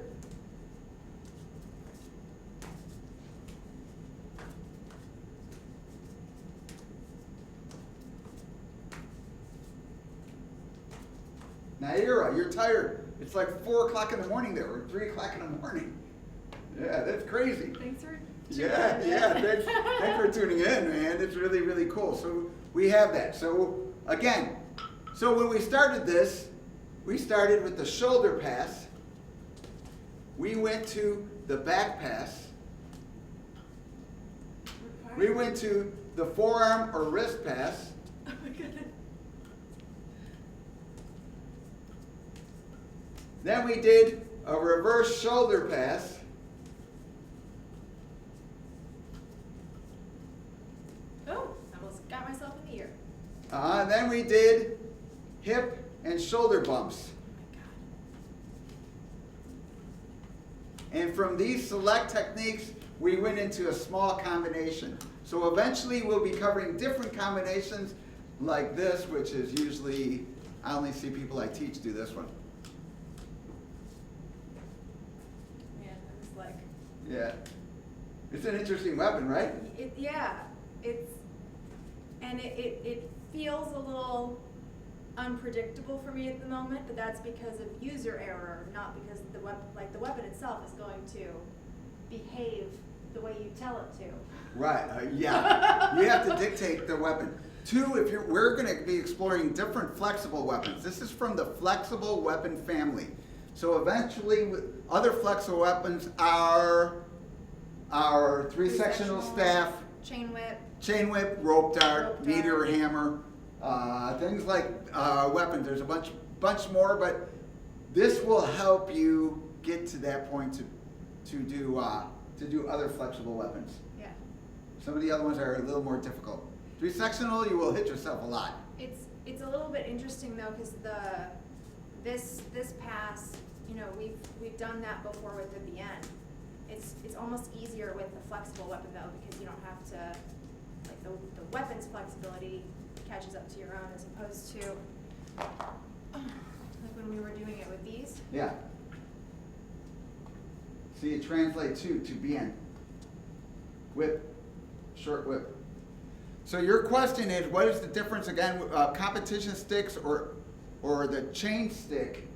Naira, you're tired. It's like 4 o'clock in the morning there, or 3 o'clock in the morning. Yeah, that's crazy. Thanks for Thanks for tuning in, man. It's really, really cool. So we have that. So again, when we started this, we started with the shoulder pass. We went to the back pass. We went to the forearm or wrist pass. Oh my goodness. Then we did a reverse shoulder pass. Oh, I almost got myself in the ear. Then we did hip and shoulder bumps. And from these select techniques, we went into a small combination. So eventually we'll be covering different combinations like this, which is usually, I only see people I teach do this one. Man, I'm just like. Yeah. It's an interesting weapon, right? It feels a little unpredictable for me at the moment, but that's because of user error, not because the weapon itself is going to behave the way you tell it to. Right, yeah. You have to dictate the weapon. 2, we're going to be exploring different flexible weapons. This is from the flexible weapon family. So eventually, other flexible weapons are our three-sectional staff, chain whip, rope dart, meteor hammer, things like weapons. There's a bunch more, but this will help you get to that point to do other flexible weapons. Yeah. Some of the other ones are a little more difficult. Three-sectional, you will hit yourself a lot. It's a little bit interesting though, because this pass, you know, we've done that before with the end. It's almost easier with the flexible weapon though, because you don't have to, like the weapon's flexibility catches up to your own, as opposed to like when we were doing it with these. Yeah. See, it translates to bien. Whip, short whip. So your question is, what is the difference again? Competition sticks or the chain stick?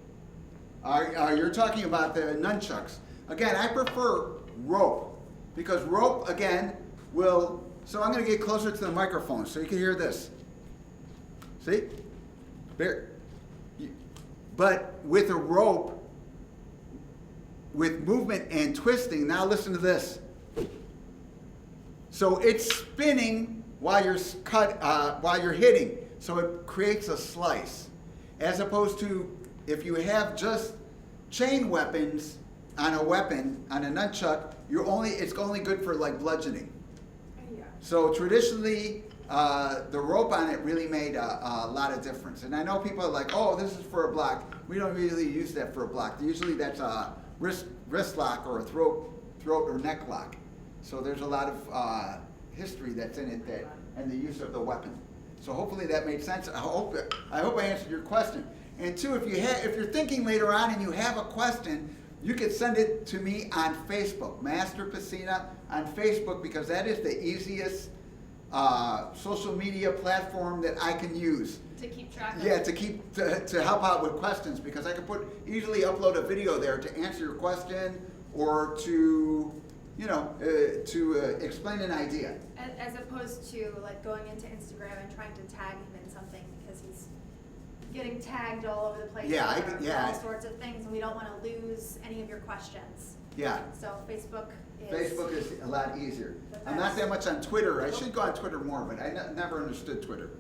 You're talking about the nunchucks. Again, I prefer rope because rope again will. So I'm going to get closer to the microphone so you can hear this. See, there. But with a rope, with movement and twisting. Now listen to this. So it's spinning while you're hitting. so it creates a slice. As opposed to if you have just chain weapons on a weapon, on a nunchuck, it's only good for like bludgeoning. Yeah. So traditionally, the rope on it really made a lot of difference. And I know people are like, oh, this is for a block. We don't really use that for a block. Usually that's a wrist lock or a throat or neck lock. So there's a lot of history that's in it and the use of the weapon. So hopefully that made sense. I hope I answered your question. And two, if you're thinking later on and you have a question, you could send it to me on Facebook, Master Pesina on Facebook, because that is the easiest social media platform that I can use. To keep track of. Yeah, to help out with questions, because I can easily upload a video there to answer your question or to explain an idea. As opposed to like going into Instagram and trying to tag him in something because he's getting tagged all over the place for all sorts of things, and we don't want to lose any of your questions. Yeah. So Facebook is a lot easier. I'm not that much on Twitter. I should go on Twitter more, but I never understood Twitter.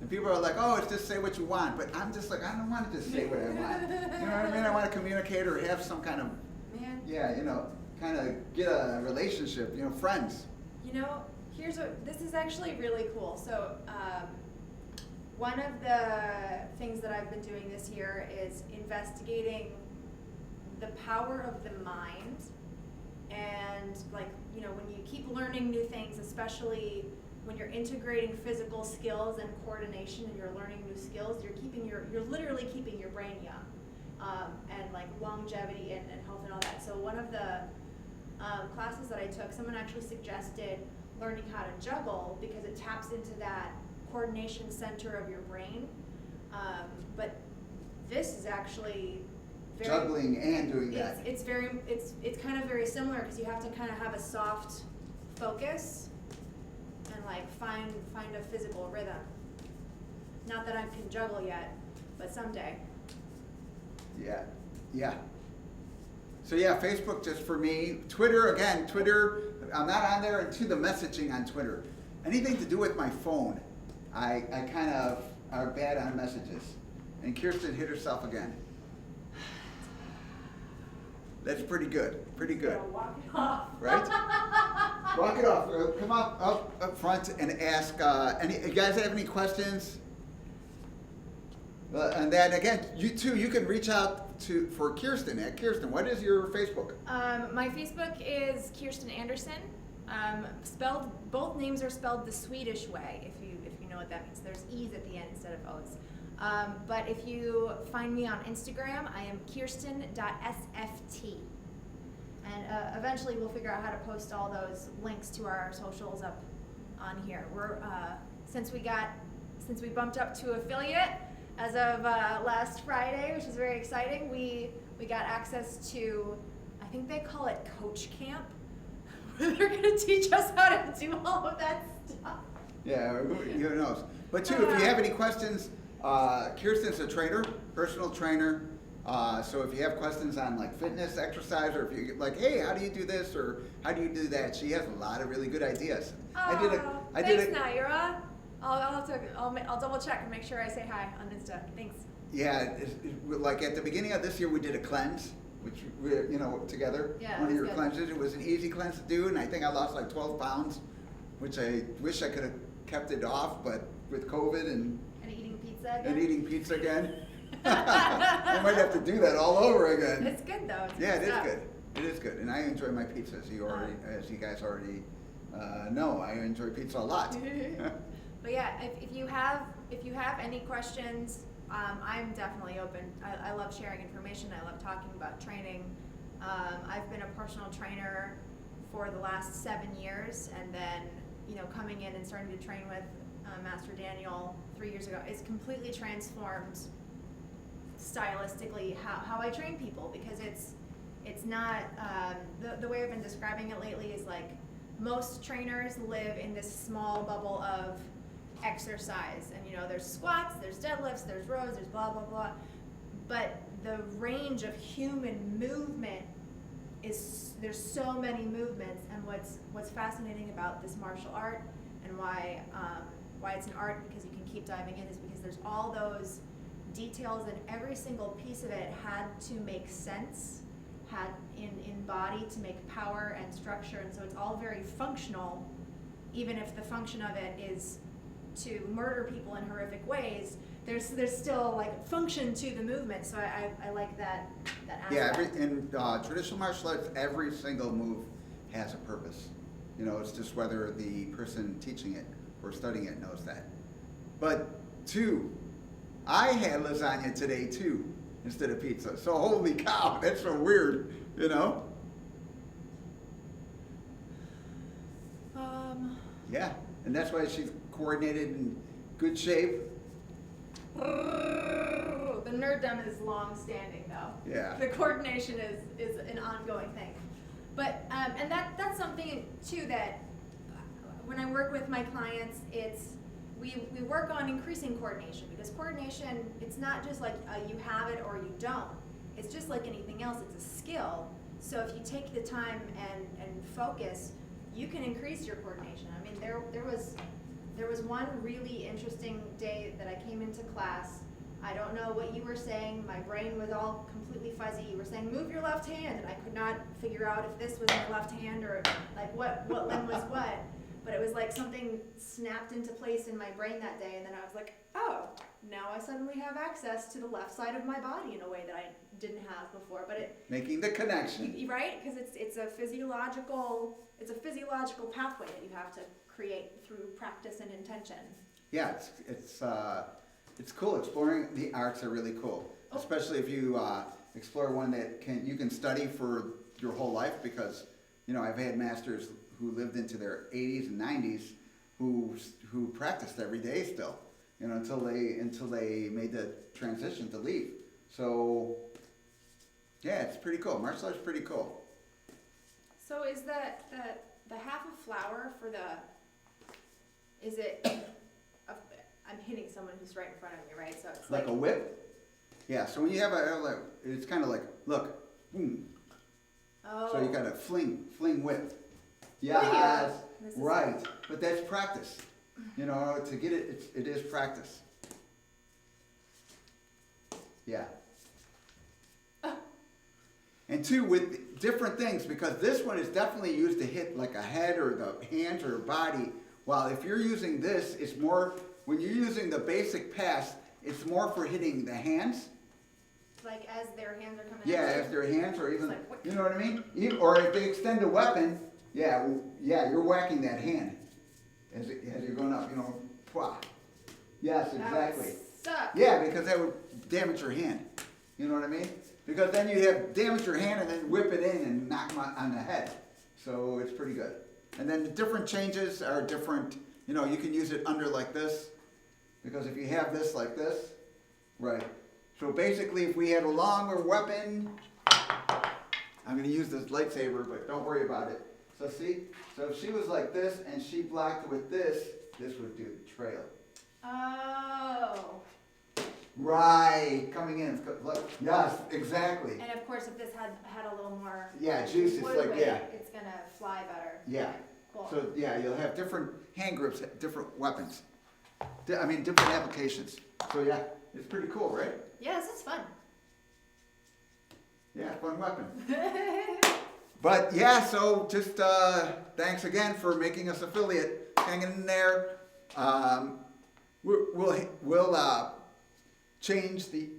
And people are like, oh, it's just say what you want. But I'm just like, I don't want to just say what I want. You know what I mean? I want to communicate or have some kind of, kind of get a relationship, friends. This is actually really cool. So one of the things that I've been doing this year is investigating the power of the mind. And when you keep learning new things, especially when you're integrating physical skills and coordination and you're learning new skills, you're literally keeping your brain young, and like longevity and health and all that. So one of the classes that I took, someone actually suggested learning how to juggle because it taps into that coordination center of your brain. But this is actually juggling and doing that. It's kind of very similar because you have to kind of have a soft focus and like find a physical rhythm. Not that I can juggle yet, but someday. Yeah. So yeah, Facebook just for me. Twitter, I'm not on there, and to the messaging on Twitter. Anything to do with my phone, I kind of are bad on messages. And Kirsten hit herself again. That's pretty good. Walk it off. Right? Walk it off. Come up front and ask. You guys have any questions? And then again, you can reach out for Kirsten. Kirsten, what is your Facebook? My Facebook is Kirsten Anderson. Both names are spelled the Swedish way. If you know what that means, there's E's at the end instead of O's. But if you find me on Instagram, I am kirsten.sft. And eventually we'll figure out how to post all those links to our socials up on here. Since we bumped up to affiliate as of last Friday, which is very exciting, we got access to, I think they call it Coach Camp, where they're going to teach us how to do all of that stuff. Yeah, who knows? But too, if you have any questions, Kirsten's a trainer, personal trainer. So if you have questions on like fitness, exercise, or if you like, hey, how do you do this or how do you do that? She has a lot of really good ideas. Thanks, Naira. I'll double check and make sure I say hi on Insta. Thanks. Yeah, like at the beginning of this year, we did a cleanse, which we, together. Yeah, one of your good. cleanses. It was an easy cleanse to do, and I think I lost like 12 pounds, which I wish I could have kept it off, but with COVID and eating pizza again. I might have to do that all over again. It's good though. It is good. It is good, and I enjoy my pizza, as you guys already know. I enjoy pizza a lot. But yeah, if you have any questions, I'm definitely open. I love sharing information. I love talking about training. I've been a personal trainer for the last 7 years, and then coming in and starting to train with Master Daniel 3 years ago, it's completely transformed stylistically how I train people, because it's not the way I've been describing it lately is like most trainers live in this small bubble of exercise, and there's squats, there's deadlifts, there's rows, there's blah blah blah, but the range of human movement there's so many movements. And what's fascinating about this martial art and why why it's an art, because you can keep diving in, is because there's all those details, and every single piece of it had to make sense, had in body to make power and structure, and so it's all very functional, even if the function of it is to murder people in horrific ways. There's still like function to the movement, so I like that aspect. Yeah, in traditional martial arts, every single move has a purpose. You know, it's just whether the person teaching it or studying it knows that. But two, I had lasagna today too, instead of pizza. So holy cow, that's so weird, you know? Yeah, and that's why she's coordinated and good shape. The nerddom is long-standing, though. Yeah. The coordination is an ongoing thing. But and that's something too that when I work with my clients, we work on increasing coordination, because coordination, it's not just like you have it or you don't. It's just like anything else. It's a skill. So if you take the time and focus, you can increase your coordination. I mean, there was one really interesting day that I came into class. I don't know what you were saying. My brain was all completely fuzzy. You were saying, move your left hand, and I could not figure out if this was my left hand or like what limb was what. But it was like something snapped into place in my brain that day, and then I was like, oh, now I suddenly have access to the left side of my body in a way that I didn't have before. But it Making the connection. right, because it's a physiological pathway that you have to create through practice and intention. Yeah, it's cool. Exploring the arts are really cool, especially if you explore one that you can study for your whole life. Because you know, I've had masters who lived into their 80s and 90s who practiced every day still, you know, until they made the transition to leave. So yeah, it's pretty cool. Martial arts is pretty cool. So is that the half of flour for is it? I'm hitting someone who's right in front of me, right? So it's like a whip. Yeah. So when you have it's kind of like, look, boom. Oh. So you got to fling whip. Yeah. Yes, right. But that's practice. You know, to get it, it is practice. Yeah. And two, with different things, because this one is definitely used to hit like a head or the hands or body. While if you're using this, it's more, when you're using the basic pass, it's more for hitting the hands. Like as their hands are coming Yeah, at you? as their hands, or even, like, you know what I mean? Or if they extend a weapon, yeah, you're whacking that hand as you're going up, you know, pwah. Yes, exactly. That would suck. Yeah, because that would damage your hand. You know what I mean? Because then you have damage your hand and then whip it in and knock them on the head. So it's pretty good. And then the different changes are different. You know, you can use it under like this, because if you have this like this, right. So basically, if we had a longer weapon, I'm going to use this lightsaber, but don't worry about it. So see? So if she was like this and she blocked with this would do the trail. Oh. Right, coming in. Look, yes, exactly. And of course, if this had a little more juice, it's like, weight, yeah. it's gonna fly better. Yeah. Cool. So yeah, you'll have different hand grips, different weapons. I mean, different applications. So yeah, it's pretty cool, right? Yeah, this is fun. Yeah, fun weapon. But yeah, so just thanks again for making us affiliate, hanging in there. We'll change the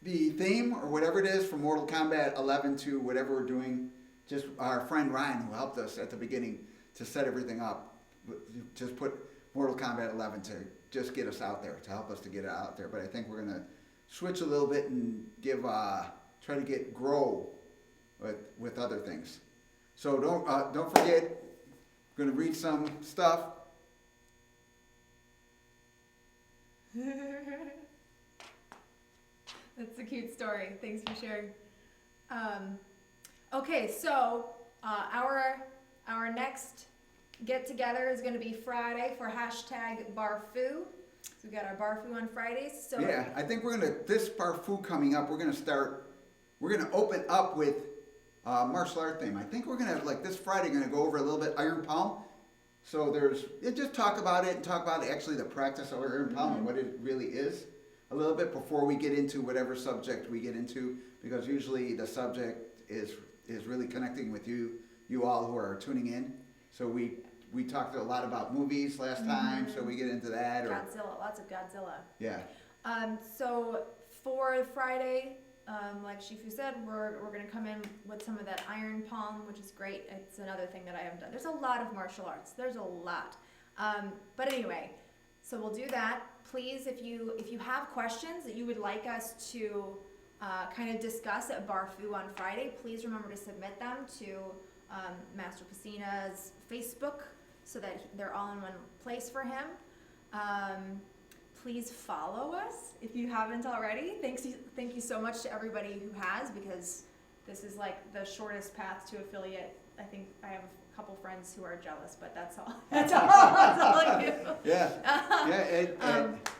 theme or whatever it is from Mortal Kombat 11 to whatever we're doing. Just our friend Ryan, who helped us at the beginning to set everything up, just put Mortal Kombat 11 to just get us out there, to help us to get it out there. But I think we're gonna switch a little bit and try to grow with other things. So don't forget, I'm gonna read some stuff. That's a cute story. Thanks for sharing. Okay, so our next get together is going to be Friday for #Barfu. So we got our Barfu on Fridays. So yeah, I think this Barfu coming up, we're gonna open up with martial art theme. I think we're gonna, like this Friday, gonna go over a little bit Iron Palm. So just talk about it and talk about actually the practice of iron palm and what it really is a little bit before we get into whatever subject we get into, because usually the subject is really connecting with you all who are tuning in. So we talked a lot about movies last time, so we get into that. Godzilla, lots of Godzilla. Yeah. So for Friday, like Shifu said, we're gonna come in with some of that iron palm, which is great. It's another thing that I haven't done. There's a lot of martial arts. There's a lot. But anyway, so we'll do that. Please, if you have questions that you would like us to kind of discuss at Barfu on Friday, please remember to submit them to Master Pesina's Facebook so that they're all in one place for him. Please follow us if you haven't already. Thank you so much to everybody who has, because this is like the shortest path to affiliate. I think I have a couple friends who are jealous, but that's all. That's all I do. Yeah.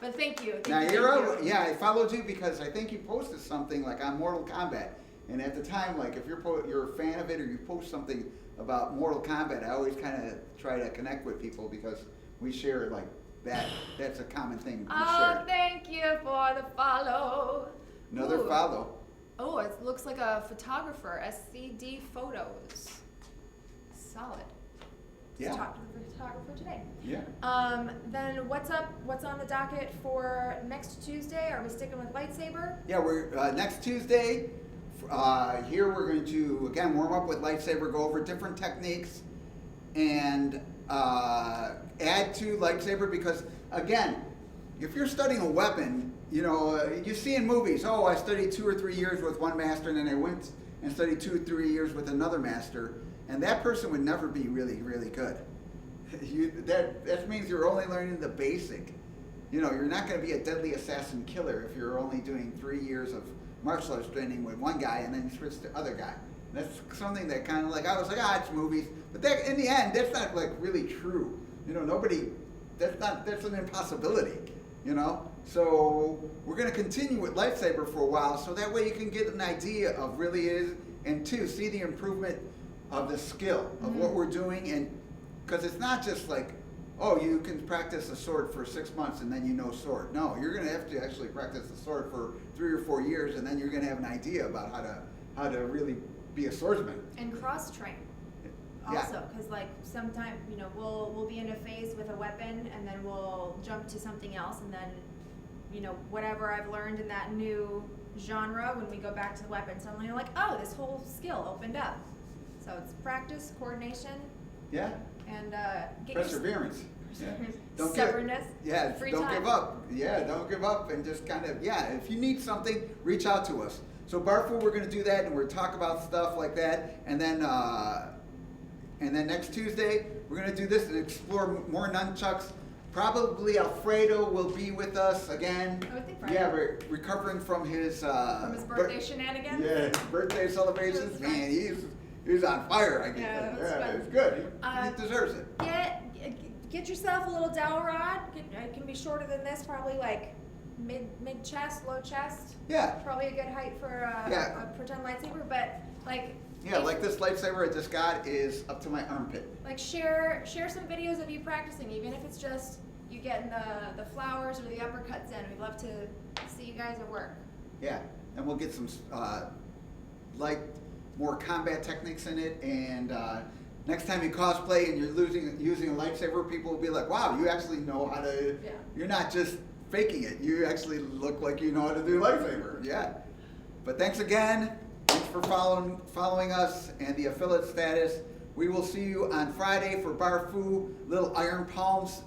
But thank you. Naira, yeah, I followed you because I think you posted something like on Mortal Kombat, and at the time, like if you're a fan of it or you post something about Mortal Kombat, I always kind of try to connect with people because we share like that. That's a common thing we share. Thank you for the follow. Another follow. Oh, it looks like a photographer. SCD Photos. Solid. Yeah. Let's talk to the photographer today. Yeah. Then what's up? What's on the docket for next Tuesday? Are we sticking with lightsaber? Yeah, we're next Tuesday. Here we're going to again warm up with lightsaber, go over different techniques, and add to lightsaber, because again, if you're studying a weapon, you see in movies, oh, I studied 2 or 3 years with one master, and then I went and studied 2 or 3 years with another master, and that person would never be really, really good. That means you're only learning the basic. You're not going to be a deadly assassin killer if you're only doing 3 years of martial arts training with one guy and then you switch to other guy. That's something that kind of like, I was like, it's movies. But that, in the end, that's not like really true. That's an impossibility, So we're going to continue with lightsaber for a while, so that way you can get an idea of really is, and two, see the improvement of the skill of what we're doing. And because it's not just like, oh, you can practice a sword for 6 months and then you know sword. No, you're going to have to actually practice the sword for 3 or 4 years, and then you're going to have an idea about how to really be a swordsman. And cross-train. Also, because like sometimes, we'll be in a phase with a weapon and then we'll jump to something else, and then, whatever I've learned in that new genre, when we go back to the weapon, suddenly you're like, oh, this whole skill opened up. So it's practice, coordination. Yeah. And perseverance. Stubbornness. Don't give up. Yeah, don't give up, and just kind of, if you need something, reach out to us. So Barfu, we're going to do that, and we're going to talk about stuff like that, and then next Tuesday, we're going to do this and explore more nunchucks. Probably Alfredo will be with us again. I would think Friday. Yeah, we're recovering from his birthday shenanigans. Yeah, his birthday celebrations. Man, he's on fire, I guess. Yeah, it's good. He deserves it. Get yourself a little dowel rod. It can be shorter than this, probably like mid chest, low chest. Yeah. Probably a good height for a pretend lightsaber, but like. Yeah, like this lightsaber I just got is up to my armpit. Like share some videos of you practicing, even if it's just you getting the flowers or the uppercuts in. We'd love to see you guys at work. Yeah, and we'll get some more combat techniques in it, and next time you cosplay and you're using a lightsaber, people will be like, wow, you actually know how to, you're not just faking it, you actually look like you know how to do lightsaber. Yeah. But thanks again. Thanks for following us and the affiliate status. We will see you on Friday for Barfu, little iron palms,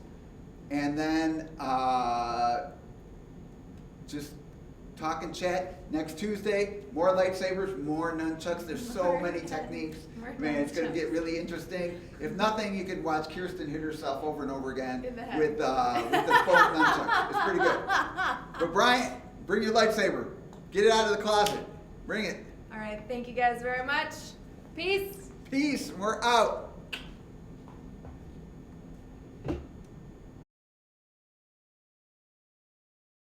and then just talk and chat. Next Tuesday, more lightsabers, more nunchucks. There's so many techniques. Man, it's going to get really interesting. If nothing, you could watch Kirsten hit herself over and over again with the folk nunchuck. It's pretty good. But Brian, bring your lightsaber. Get it out of the closet. Bring it. All right, thank you guys very much. Peace. Peace. We're out.